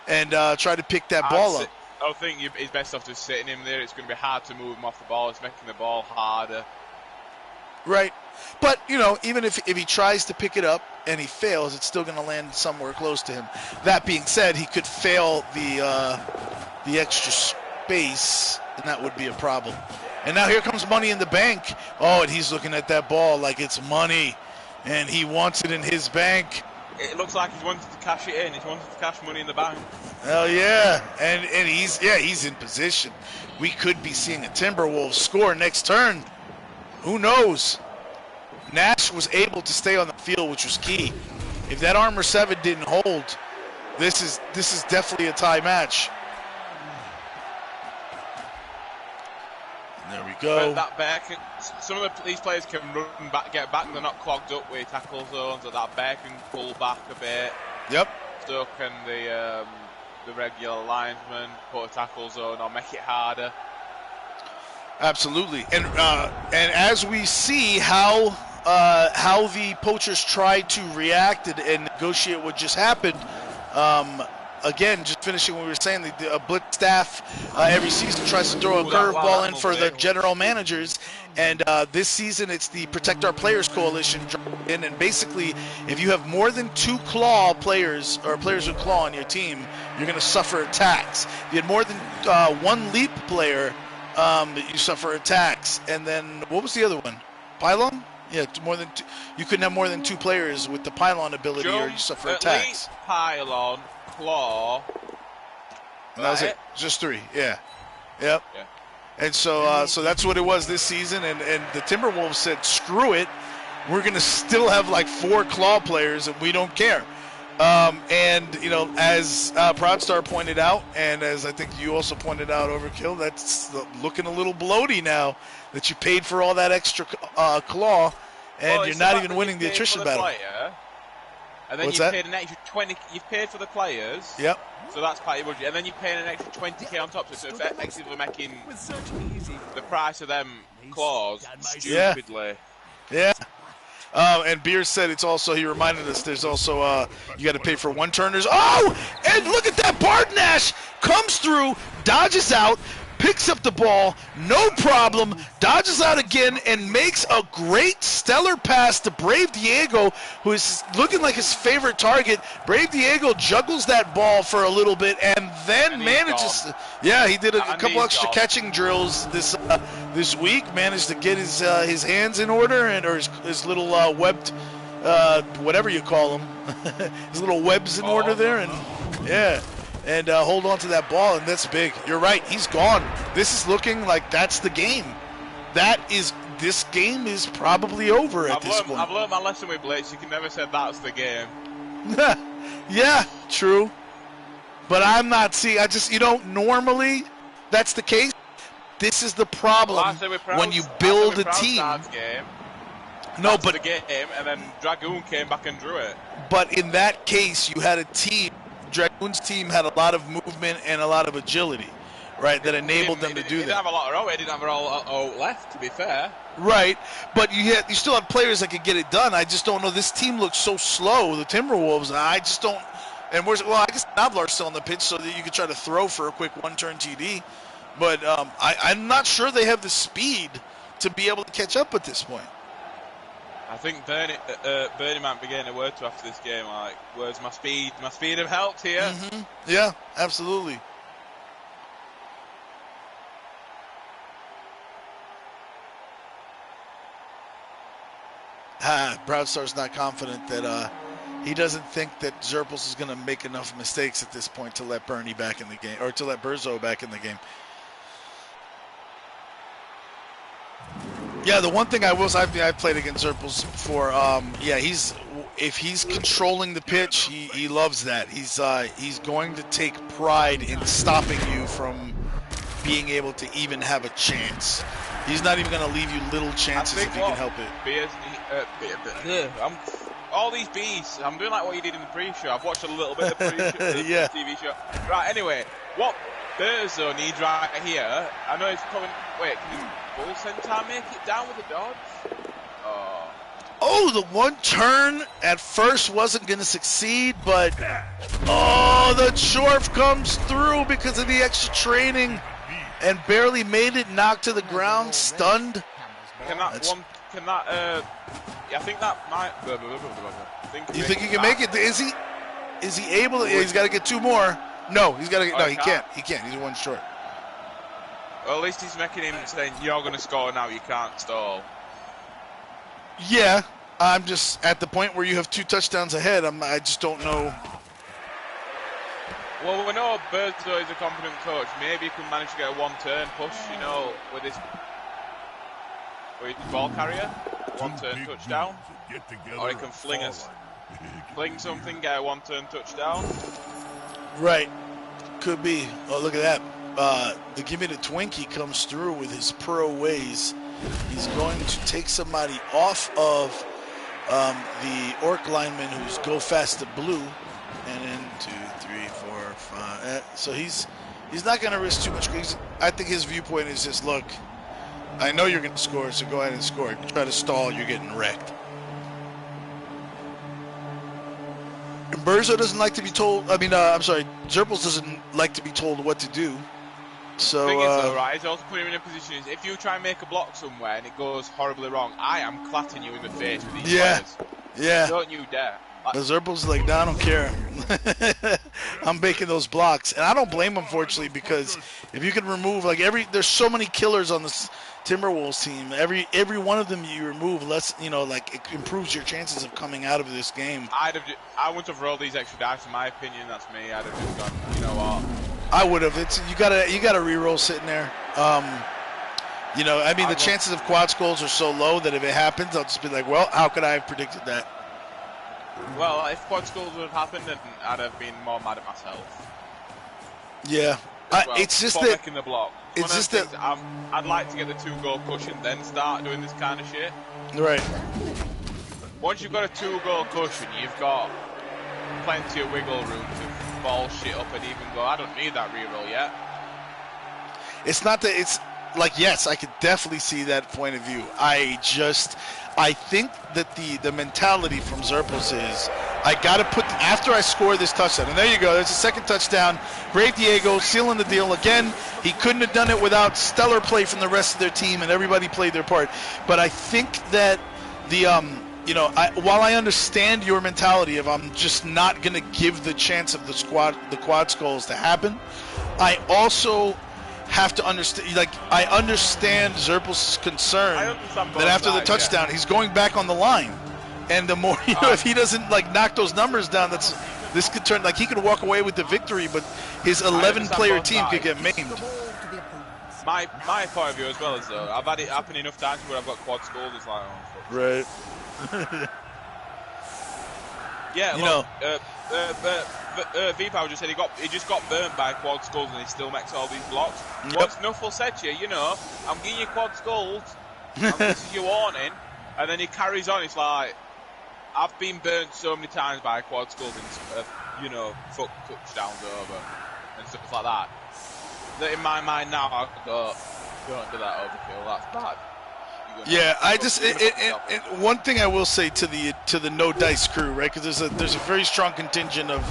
and try to pick that ball up? I think it's best off just sitting him there. It's going to be hard to move him off the ball. It's making the ball harder. Right. But, you know, even if he tries to pick it up and he fails, it's still going to land somewhere close to him. That being said, he could fail the extra space, and that would be a problem. And now here comes Money in the Bank. Oh, and he's looking at that ball like it's money, and he wants it in his bank. It looks like he's wanted to cash it in. He's wanted to cash Money in the Bank. Hell yeah. And he's in position. We could be seeing a Timberwolves score next turn. Who knows? Nash was able to stay on the field, which was key. If that Armor 7 didn't hold, this is definitely a tie match. There we go. That bear some of these players can run back, get back. They're not clogged up with tackle zones. So that bear can pull back a bit. Yep. So can the regular linesman put a tackle zone or make it harder. Absolutely. And as we see how the Poachers tried to react and negotiate what just happened. Again, just finishing what we were saying, the Blitz staff every season tries to throw a curveball in for the general managers, and this season it's the Protect Our Players Coalition in, and basically if you have more than 2 claw players or players with claw on your team, you're going to suffer attacks. If you had more than 1 leap player, you suffer attacks. And then what was the other one? Pylon? Yeah, more than 2. You couldn't have more than 2 players with the pylon ability, or you suffer attacks. Leap, pylon, claw. And that was it. Just 3. Yeah. Yep. Yeah. And so that's what it was this season. And the Timberwolves said, screw it. We're going to still have like 4 claw players, and we don't care. And, you know, as Proudstar pointed out, and as I think you also pointed out, Overkill, that's looking a little bloaty now that you paid for all that extra claw, and you're not even winning the attrition battle. And then What's you've that? paid an extra 20. You've paid for the players. Yep. So that's part of your budget, and then you're paying an extra 20k on top. So it's effectively making the price of them claws stupidly. Yeah. And Beer said it's also, he reminded us, there's also, you got to pay for one-turners. Oh! And look at that, Barton-Nash comes through, dodges out, picks up the ball, no problem, dodges out again, and makes a great stellar pass to Brave Diego, who is looking like his favorite target. Brave Diego juggles that ball for a little bit and then manages to, he did a couple extra catching drills this week, managed to get his hands in order, or his little webbed, whatever you call them, his little webs in order there, and and hold on to that ball, and that's big. You're right, he's gone. This is looking like that's the game. This game is probably over at this point. I've learned my lesson with Blitz. You can never say that's the game. Yeah, true. But I'm not normally that's the case. This is the problem when you build a team. No, but the game, and then Dragoon came back and drew it. But in that case, you had a team. Dragoon's team had a lot of movement and a lot of agility, right? That enabled them to do that. It didn't have a lot of row. It didn't have a lot left, to be fair. Right, but you still have players that could get it done. I just don't know. This team looks so slow. The Timberwolves. I just don't. And I guess Navlar's still on the pitch so that you could try to throw for a quick one-turn TD. But I'm not sure they have the speed to be able to catch up at this point. I think Bernie might be getting a word to after this game. Like, where's my speed? My speed have helped here. Mm-hmm. Yeah, absolutely. Brownstar's not confident that he doesn't think that xurpils is going to make enough mistakes at this point to let Bernie back in the game, or to let Berzo back in the game. Yeah, the one thing I will say, I've played against xurpils before. If he's controlling the pitch, he loves that. He's going to take pride in stopping you from being able to even have a chance. He's not even going to leave you little chances if he can help it. All these bees, I'm doing like what you did in the pre-show. I've watched a little bit of the pre-show, TV show. Right, anyway, what Berzo needs right here, I know he's coming, can he bull centaur make it down with the dodge? Oh, the one turn at first wasn't going to succeed, but the Chorf comes through because of the extra training and barely made it, knocked to the ground, stunned. I think that might. You think he can make it? Is he able to? He's got to get two more. No, he's got to. No, he can't. He can't. He's one short. Well, at least he's making him saying, "You're going to score now. You can't stall." Yeah, I'm just at the point where you have two touchdowns ahead. I just don't know. Well, we know Berzo is a competent coach. Maybe he can manage to get a one-turn push, with his ball carrier, one-turn touchdown, or he can fling something, get a one-turn touchdown. Right, could be. Oh, look at that! The Give Me the Twinkie comes through with his pro ways. He's going to take somebody off of the Orc lineman who's go fast to blue, and then 2, 3, 4, 5. So he's not going to risk too much. I think his viewpoint is just, look, I know you're going to score, so go ahead and score. If you try to stall, you're getting wrecked. And Berzo doesn't like to be told. xurpils doesn't like to be told what to do. So, the thing is, though, right, he's also putting him in a position. If you try and make a block somewhere and it goes horribly wrong, I am clatting you in the face with these players. Yeah. Don't you dare. The xurpils like, no, I don't care. I'm making those blocks, and I don't blame him, unfortunately, because if you can remove there's so many killers on this Timberwolves team. Every one of them you remove, it improves your chances of coming out of this game. I wouldn't have rolled these extra dice, in my opinion. That's me. I'd have just gone, you know what? I would have. You got a reroll sitting there. The chances of quad skulls are so low that if it happens, I'll just be like, well, how could I have predicted that? Well, if quad skulls would have happened, then I'd have been more mad at myself. Yeah, it's just that making the block. It's just that I'd like to get the 2-goal cushion, then start doing this kind of shit. Right. Once you've got a 2-goal cushion, you've got plenty of wiggle room to ball shit up and even go, I don't need that reroll yet. It's not that it's like, yes, I could definitely see that point of view. I think that the mentality from xurpils is, I got to put, after I score this touchdown, and there you go, there's a second touchdown. Great Diego, sealing the deal. Again, he couldn't have done it without stellar play from the rest of their team, and everybody played their part. But I think that while I understand your mentality of I'm just not going to give the chance of the quad skulls to happen, I also have to understand, like, I understand xurpils' concern that after the touchdown, he's going back on the line. And the more, if he doesn't, like, knock those numbers down, this could turn, like, he could walk away with the victory, but his 11-player team could get maimed. My point of view as well is, though, I've had it happen enough times where I've got quad skulls, it's like, oh, fuck. Right. Yeah, V-Power just said he just got burnt by quad skulls and he still makes all these blocks. Yep. Once Nuffle said to you, I'm giving you quad skulls, and this is your warning, and then he carries on, it's like, I've been burnt so many times by quad skulls and, fuck touchdowns over, and stuff like that. That in my mind now, I go, don't do that overkill, that's bad. Yeah, I just one thing I will say to the no dice crew, right? Because there's a very strong contingent of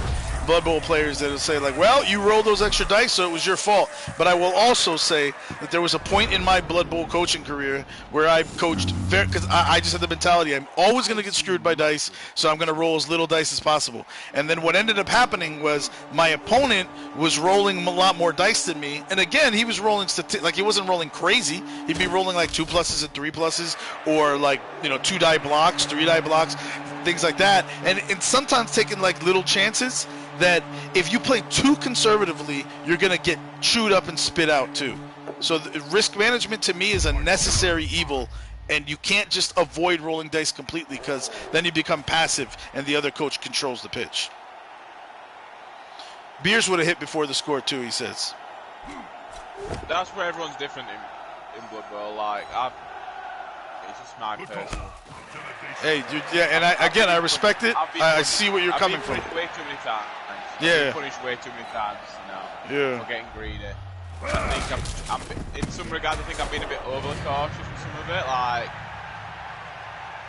Blood Bowl players that will say, like, well, you rolled those extra dice, so it was your fault. But I will also say that there was a point in my Blood Bowl coaching career where I coached because I just had the mentality I'm always going to get screwed by dice, so I'm going to roll as little dice as possible. And then what ended up happening was my opponent was rolling a lot more dice than me, and again, he was rolling like he wasn't rolling crazy. He'd be rolling like 2 pluses and 3 pluses, or like 2 die blocks, 3 die blocks, things like that, and sometimes taking like little chances that if you play too conservatively, you're going to get chewed up and spit out too. So risk management to me is a necessary evil, and you can't just avoid rolling dice completely because then you become passive and the other coach controls the pitch. Beers would have hit before the score too, he says. That's where everyone's different in Blood Bowl. Like, it's just my personal. Hey, dude, yeah, and I respect it. I see where you're coming from. I've been punished way too many times. Yeah. I've been punished way too many times now. Yeah. For getting greedy. I think I'm in some regards, I think I've been a bit overly cautious with some of it. Like,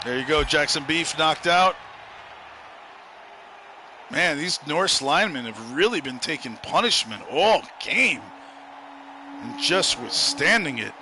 there you go, Jackson Beef knocked out. Man, these Norse linemen have really been taking punishment all game and just withstanding it.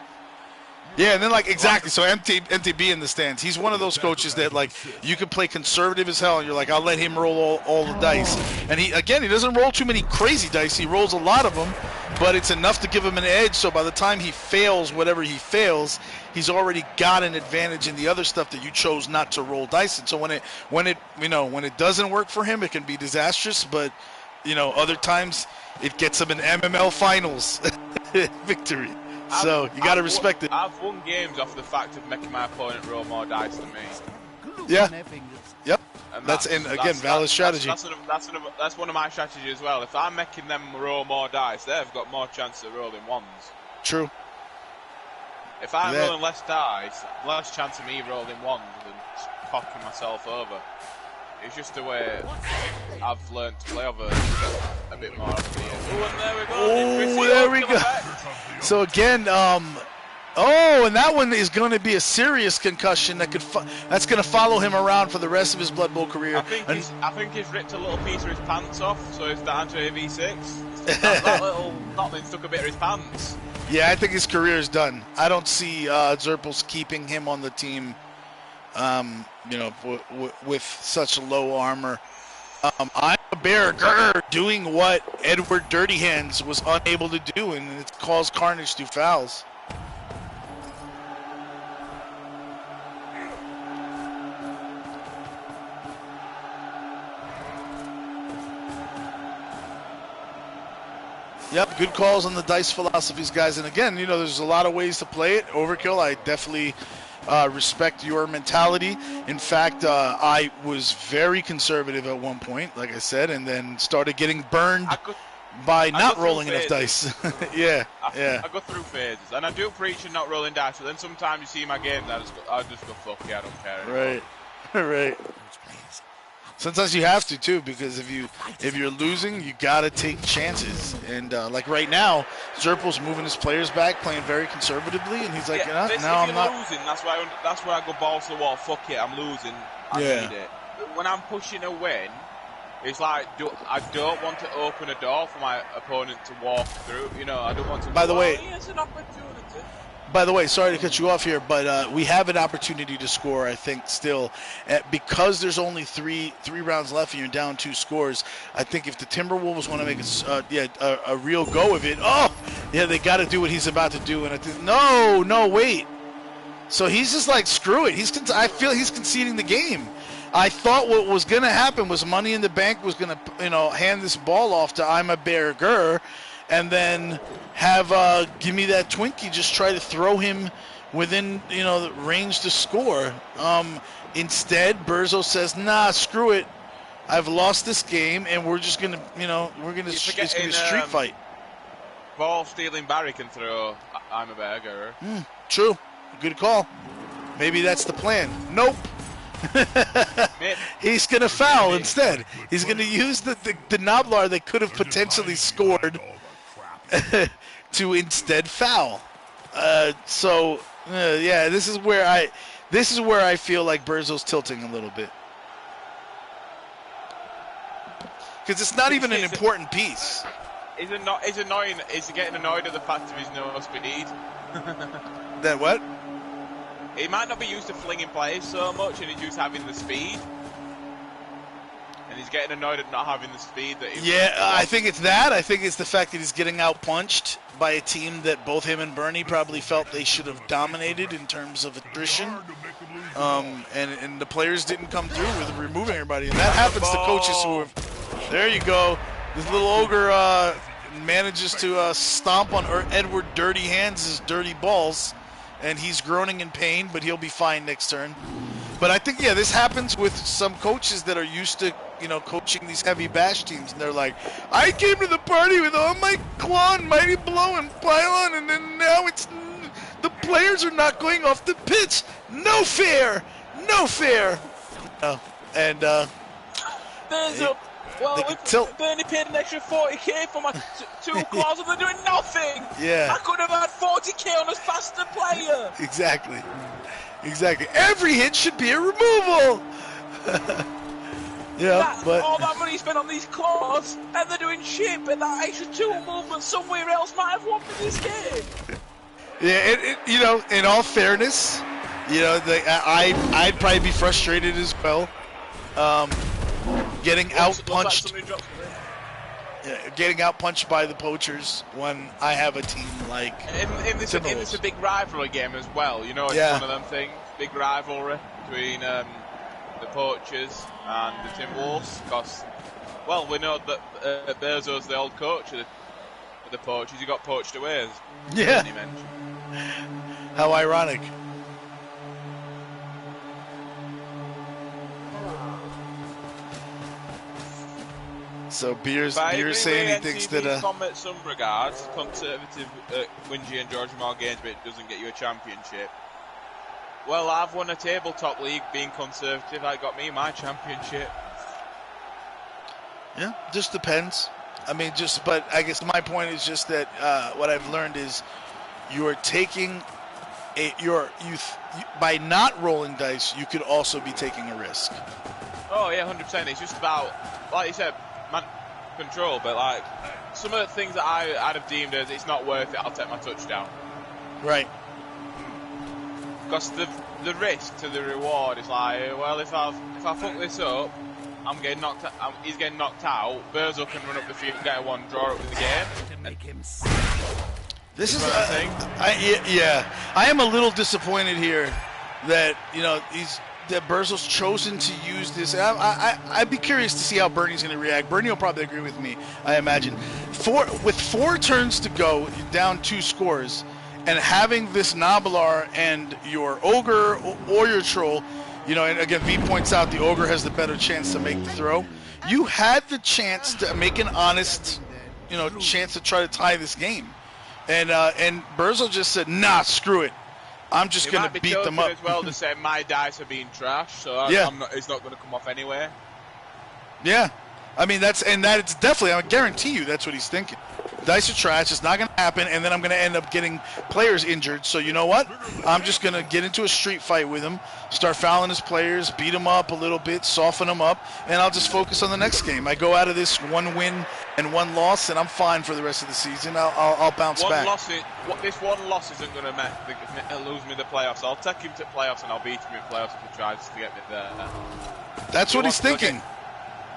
Yeah, and then, like, exactly, so MTB in the stands, he's one of those coaches that, like, you can play conservative as hell, and you're like, I'll let him roll all the dice. And he doesn't roll too many crazy dice, he rolls a lot of them, but it's enough to give him an edge, so by the time he fails whatever he fails, he's already got an advantage in the other stuff that you chose not to roll dice. And so when it doesn't work for him, it can be disastrous, but, other times, it gets him an MML finals victory. So you got to respect it. I've won games off the fact of making my opponent roll more dice than me. Yeah. Yep. That's valid strategy. That's one of my strategies as well. If I'm making them roll more dice, they've got more chance of rolling ones. True. If I'm rolling less dice, less chance of me rolling ones and cocking myself over. It's just the way I've learned to play over a bit more often here. Oh, and there we go. Oh, there we go. So again, and that one is going to be a serious concussion that's going to follow him around for the rest of his Blood Bowl career. I think he's ripped a little piece of his pants off, so he's down to a V6. that little nothing stuck a bit of his pants. Yeah, I think his career is done. I don't see xurpils keeping him on the team. With such low armor. I'm a bear doing what Edward Dirty Hands was unable to do, and it caused carnage through fouls. Yep, good calls on the dice philosophies, guys. And again, there's a lot of ways to play it. Overkill, I definitely respect your mentality. In fact, I was very conservative at one point, like I said, and then started getting burned by not rolling enough dice. I go through phases, and I do preach and not rolling dice, but then sometimes you see my games, I just go fuck yeah, I don't care anymore. Right. Sometimes you have to too, because if you're losing, you gotta take chances. And like right now, xurpils moving his players back, playing very conservatively, and he's like, yeah, now I'm not losing. That's why I go balls to the wall. Fuck it, I'm losing. I need it. But when I'm pushing a win, it's like I don't want to open a door for my opponent to walk through. You know, I don't want to. By the way, here's an opportunity. By the way, sorry to cut you off here, but we have an opportunity to score, I think, still. Because there's only three rounds left and you're down 2 scores, I think if the Timberwolves want to make a real go of it, they got to do what he's about to do. And I think, no, wait. So he's just like, screw it. I feel he's conceding the game. I thought what was going to happen was Money in the Bank was going to, hand this ball off to I'm a Bear Gur, and then have give me that Twinkie, just try to throw him within the range to score. Instead, Berzo says, nah, screw it. I've lost this game, and we're just gonna it's gonna be a street fight. Ball stealing Barry can throw I'm a Bear Gur. True, good call. Maybe that's the plan. Nope. He's gonna foul instead. He's gonna use the Noblar that could have potentially scored to instead foul. This is where I feel like Berzo's tilting a little bit, because it's not even an important piece. He's annoying. He's getting annoyed at the fact of his no speed. That what? He might not be used to flinging plays so much, and he's used to having the speed. And he's getting annoyed at not having the speed that he I think it's that. I think it's the fact that he's getting out-punched by a team that both him and Bernie probably felt they should have dominated in terms of attrition. And the players didn't come through with removing everybody. And that happens to coaches who have... There you go. This little ogre manages to stomp on Edward Dirty Hands' dirty balls. And he's groaning in pain, but he'll be fine next turn. But I think, this happens with some coaches that are used to, coaching these heavy bash teams. And they're like, I came to the party with all my claw and mighty blow and pylon, and then now the players are not going off the pitch. No fair. No fair. Bernie paid an extra 40k for my 2 claws, and they're doing nothing. Yeah. I could have had 40k on a faster player. Exactly. Every hit should be a removal. But all that money spent on these claws, and they're doing shit. But that extra 2 movement somewhere else might have won me this game. Yeah, in all fairness, I'd probably be frustrated as well. Getting out-punched by the Poachers when I have a team like in this a big rivalry game as well. It's one of them things, big rivalry between the Poachers and the Timberwolves, because, we know that Berzo's the old coach of the Poachers. He got poached away, as Bernie mentioned. How ironic. So Beer's saying he thinks that comment some regards, conservative Wingy and George Moore games, but it doesn't get you a championship. Well, I've won a tabletop league being conservative. That got me my championship. Yeah, just depends. But I guess my point is just that what I've learned is you are taking by not rolling dice, you could also be taking a risk. Oh yeah, 100%. It's just about, like you said, control, but like some of the things that I'd have deemed as it's not worth it, I'll take my touchdown. Right. Because the risk to the reward is like, well, if I fuck this up, I'm getting knocked. He's getting knocked out. Berzo can run up the field, and get a 1, draw it with the game. This is I am a little disappointed here that that Berzo's chosen to use this. I'd be curious to see how Bernie's going to react. Bernie will probably agree with me, I imagine. With 4 turns to go, down 2 scores, and having this Noblar and your Ogre or your Troll, and again, V points out the Ogre has the better chance to make the throw. You had the chance to make an honest, chance to try to tie this game. And Berzo just said, nah, screw it. I'm just going to beat them up. As well to say my dice are being trashed, so it's not going to come off anyway. Yeah. I mean, that's definitely, I guarantee you that's what he's thinking. Dice are trash. It's not going to happen, and then I'm going to end up getting players injured. So you know what? I'm just going to get into a street fight with him, start fouling his players, beat him up a little bit, soften him up, and I'll just focus on the next game. I go out of this 1 win and 1 loss, and I'm fine for the rest of the season. I'll bounce back. This one loss isn't going to lose me the playoffs. I'll take him to playoffs, and I'll beat him in playoffs if he tries to get me there. That's what he's thinking.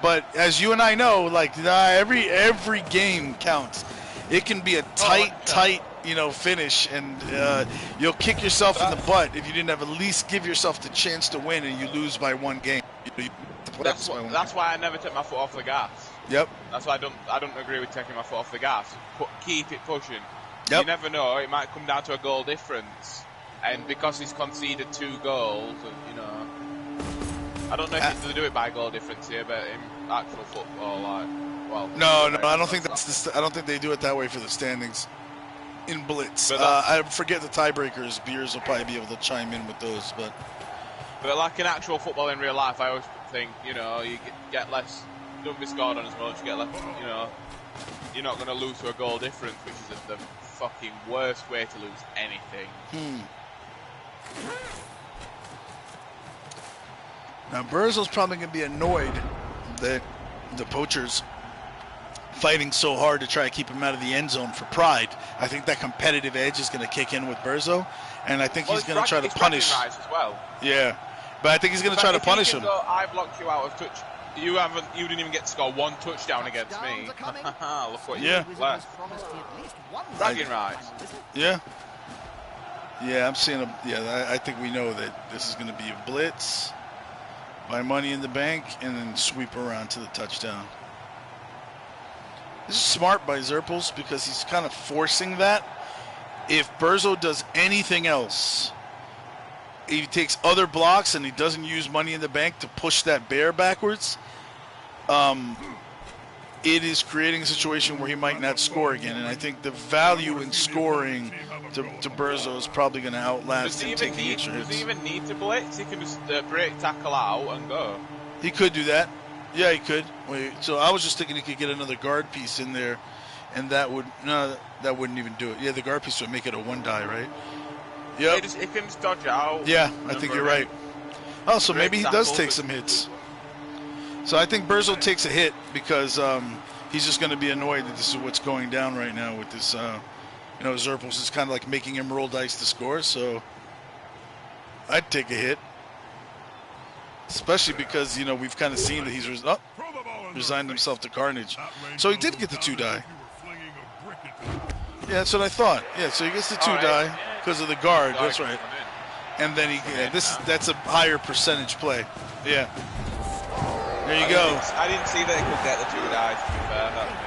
But as you and I know, like every game counts. It can be a tight, finish, and you'll kick yourself in the butt if you didn't have at least give yourself the chance to win, and you lose by 1 game. That's why I never take my foot off the gas. Yep. That's why I don't agree with taking my foot off the gas. Keep it pushing. Yep. You never know; it might come down to a goal difference, and because he's conceded 2 goals, I don't know if he's going to do it by goal difference here, but in actual football, no, I don't think I don't think they do it that way for the standings in Blitz. I forget the tiebreakers. Beers will probably be able to chime in with those, but like in actual football in real life, I always think you get less. Don't be scored on as much. You get less. You're not going to lose to a goal difference, which is the fucking worst way to lose anything. Now Burzo's probably going to be annoyed that the Poachers fighting so hard to try to keep him out of the end zone for pride. I think that competitive edge is going to kick in with Burzo, and I think he's going to try to punish. As well. Yeah, but I think he's going to try to punish him. I blocked you out of touch. You didn't even get to score 1 touchdown against me. Look what you left. Bragging rights. Yeah. Yeah, I'm seeing I think we know that this is going to be a blitz, buy money in the bank, and then sweep around to the touchdown. This is smart by xurpils because he's kind of forcing that. If Burzo does anything else, he takes other blocks and he doesn't use money in the bank to push that bear backwards, it is creating a situation where he might not score again. And I think the value in scoring to Burzo is probably going to outlast him taking extra hits. Does he even need to blitz? He can just break tackle out and go. He could do that. Yeah, he could. So I was just thinking he could get another guard piece in there, and that wouldn't even do it. Yeah, the guard piece would make it a 1 die, right? Yeah. He can just dodge out. Yeah, I think you're right. Oh, so maybe he does take some hits. So I think Burzo takes a hit because he's just going to be annoyed that this is what's going down right now with this. xurpils is kind of like making him roll dice to score. So I'd take a hit. Especially because, we've kind of seen that he's resigned himself to carnage. So he did get the 2 die. Yeah, that's what I thought. Yeah, so he gets the 2 die because of the guard. That's right. And then that's a higher percentage play. Yeah. There you go. I didn't see that he could get the 2 dies, to be fair.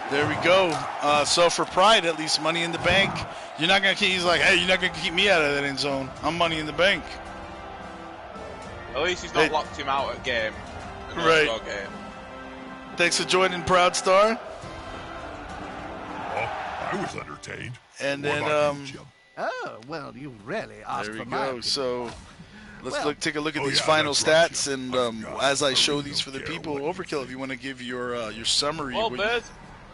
There we go. So for pride, at least money in the bank. You're not gonna keep. He's like, hey, you're not gonna keep me out of that end zone. I'm money in the bank. At least he's not locked him out at game. Right. Game. Thanks for joining, Proud Star. I was entertained. And then oh well, you really asked for my opinion. So let's take a look at these final stats, and as I show these for the people, Overkill, if you want to give your summary. Well,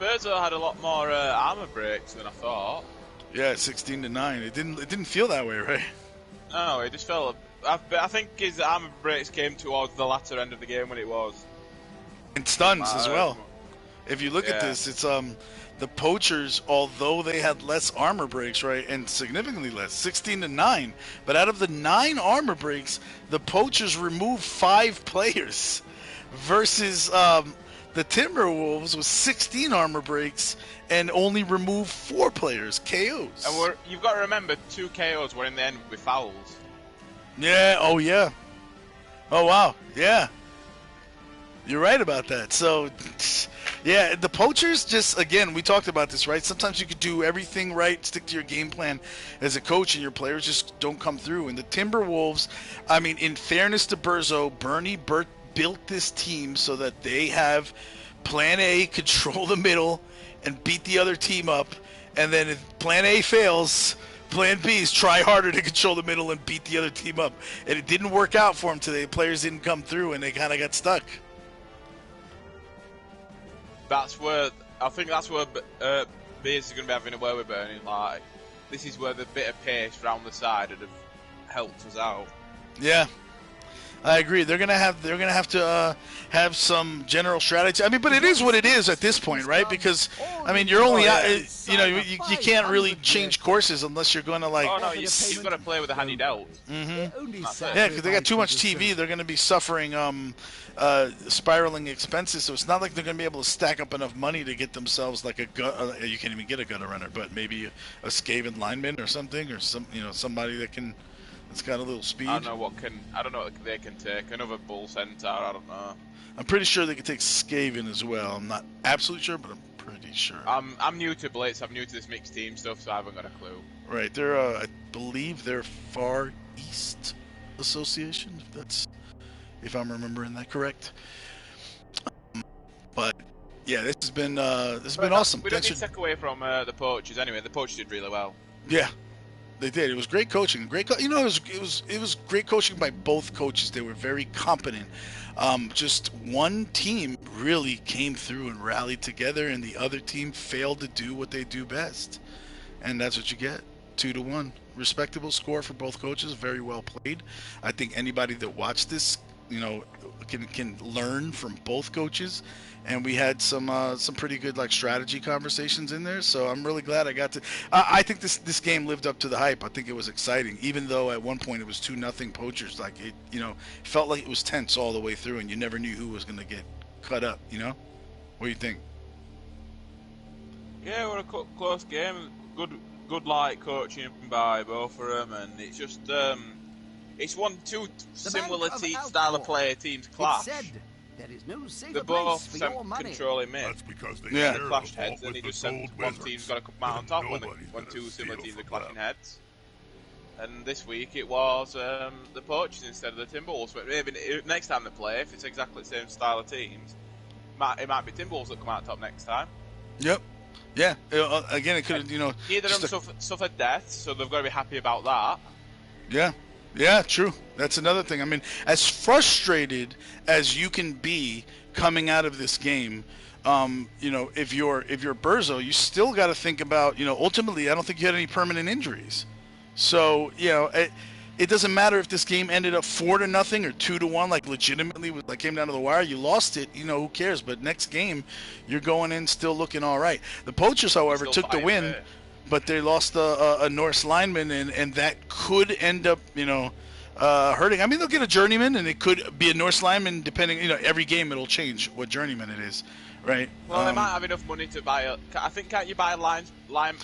Burzo had a lot more armor breaks than I thought. Yeah, 16-9. It didn't feel that way, right? No, it just felt. I think his armor breaks came towards the latter end of the game when it was. And stuns as well. If you look at this, it's the Poachers, although they had less armor breaks, right, and significantly less, 16-9. But out of the 9 armor breaks, the Poachers removed 5 players, versus the Timberwolves with 16 armor breaks and only removed 4 players, KOs. And you've got to remember, 2 KOs were in the end with fouls. Yeah. Oh yeah. Oh wow. Yeah. You're right about that. So, yeah, the Poachers just, again, we talked about this, right? Sometimes you could do everything right, stick to your game plan as a coach, and your players just don't come through. And the Timberwolves, I mean, in fairness to Burzo, Bernie built this team so that they have plan A, control the middle, and beat the other team up. And then if plan A fails, Plan B is try harder to control the middle and beat the other team up. And it didn't work out for them today. Players didn't come through, and they kind of got stuck. I think that's where Beers is going to be having a word with Bernie. Like, this is where the bit of pace round the side would have helped us out. Yeah. I agree. They're gonna have to have some general strategy. I mean, but it is what it is at this point, right? Because I mean, you're only you can't really change courses unless you're going to like. Oh no, you've got to play with the hand you dealt. Mm-hmm. Yeah, because they got too much TV. They're going to be suffering spiraling expenses. So it's not like they're going to be able to stack up enough money to get themselves like a you can't even get a gutter runner, but maybe a Skaven lineman or something, or somebody that can. It's got a little speed. I don't know what they can take. Another bull centaur. I don't know. I'm pretty sure they can take Skaven as well. I'm not absolutely sure, but I'm pretty sure. I'm new to Blitz. I'm new to this mixed team stuff, so I haven't got a clue. Right, they're I believe they're Far East Association. If I'm remembering that correct. But yeah, this has been awesome. We don't need to take away from the Poachers anyway. The Poachers did really well. Yeah. They did. It was great coaching. It was great coaching by both coaches. They were very competent. Just one team really came through and rallied together, and the other team failed to do what they do best. And that's what you get. 2-1. Respectable score for both coaches. Very well played. I think anybody that watched this, can learn from both coaches. And we had some pretty good like strategy conversations in there, so I'm really glad I got to. I think this game lived up to the hype. I think it was exciting, even though at one point it was 2-0 Poachers. Like it, felt like it was tense all the way through, and you never knew who was going to get cut up. What do you think? Yeah, we're a close game. Good light coaching by both of them, and it's just it's two similar style of play teams clash. There is no safer They're both place for your money. controlling mid. That's because they Clashed heads, and he just said one team's got to come out on top when two similar teams are clashing heads. And this week it was the Poachers instead of the Timberwolves. But maybe next time they play, if it's exactly the same style of teams, it might be Timberwolves that come out top next time. Yep. Yeah. Again, it could have, Neither of them suffered death, so they've got to be happy about that. Yeah. Yeah, true. That's another thing. I mean, as frustrated as you can be coming out of this game, if you're Berzo, you still got to think about, ultimately, I don't think you had any permanent injuries. So, it doesn't matter if this game ended up 4-0 or 2-1, like legitimately, like came down to the wire. You lost it, who cares? But next game, you're going in still looking all right. The Poachers, however, took the win. But they lost a Norse lineman, and that could end up, hurting. I mean, they'll get a journeyman, and it could be a Norse lineman, depending, every game it'll change what journeyman it is, right? Well, they might have enough money to buy can't you buy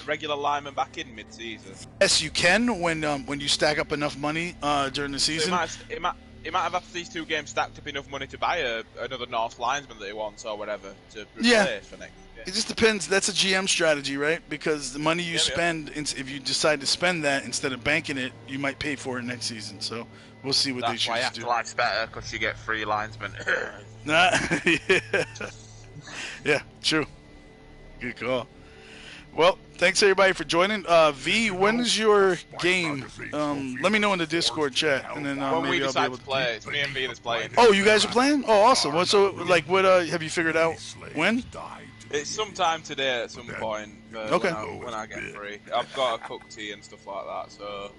regular linemen back in mid-season? Yes, you can when you stack up enough money during the season. So it might have after these two games stacked up enough money to buy another Norse linesman that he wants or whatever to replace for next game. It just depends. That's a GM strategy, right? Because the money you spend, if you decide to spend that instead of banking it, you might pay for it next season. So we'll see what they choose to do. That's why Afterlife's better, because you get free linesmen. Yeah, true. Good call. Well, thanks everybody for joining. V, when is your game? Let me know in the Discord chat, and then when maybe we I'll be decide able to play. It's me and V that's playing. Oh, you guys are playing? Oh, awesome. What have you figured out when? It's sometime today at some point. Okay. When I get free, I've got to cook tea and stuff like that. So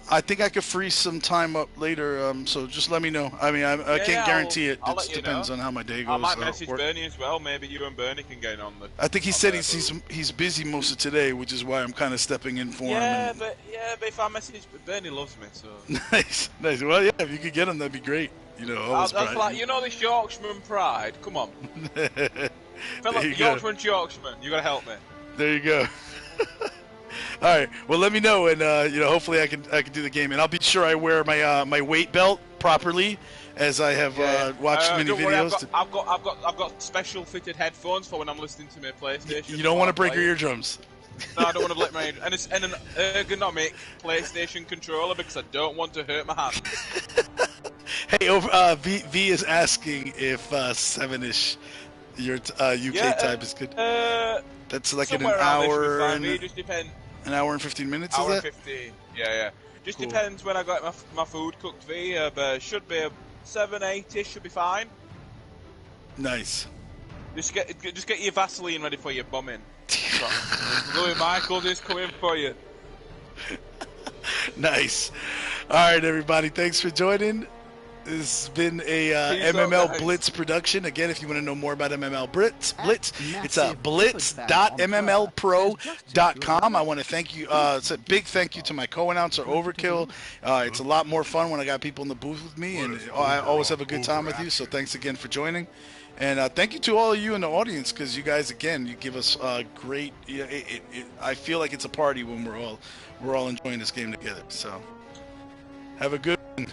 I think I could free some time up later. So just let me know. I mean, I can't guarantee it. It depends on how my day goes. I might message Bernie as well. Maybe you and Bernie can get on the. I think he said he's busy most of today, which is why I'm kind of stepping in for him. But if I message Bernie loves me, so. Nice. Well, yeah, if you could get him, that'd be great. That's like this Yorkshireman pride. Come on. Yorkshireman, you gotta help me. There you go. All right. Well, let me know, and hopefully I can do the game, and I'll be sure I wear my weight belt properly, as I have watched many videos. I've got special fitted headphones for when I'm listening to my PlayStation. You don't want to break your eardrums. No, I don't want to break my eardrums. And an ergonomic PlayStation controller because I don't want to hurt my hands. Hey, V is asking if 7ish. Your UK time is good. That's like in an hour. It just depends. An hour and 15 minutes, Hour is and that? 15. Yeah. Just Cool. depends when I got my food cooked for you, but should be a 7, 8-ish, should be fine. Nice. Just get your Vaseline ready for your bumming. Louis Michaels is coming for you. Nice. All right, everybody. Thanks for joining. This has been a MML guys. Blitz production. Again, if you want to know more about MML Blitz, it's massive blitz.mmlpro.com. I want to thank you. It's a big thank you to my co-announcer Overkill. It's a lot more fun when I got people in the booth with me, and I always have a good time with you. So thanks again for joining, and thank you to all of you in the audience, because you guys, again, you give us great. I feel like it's a party when we're all enjoying this game together. So have a good one.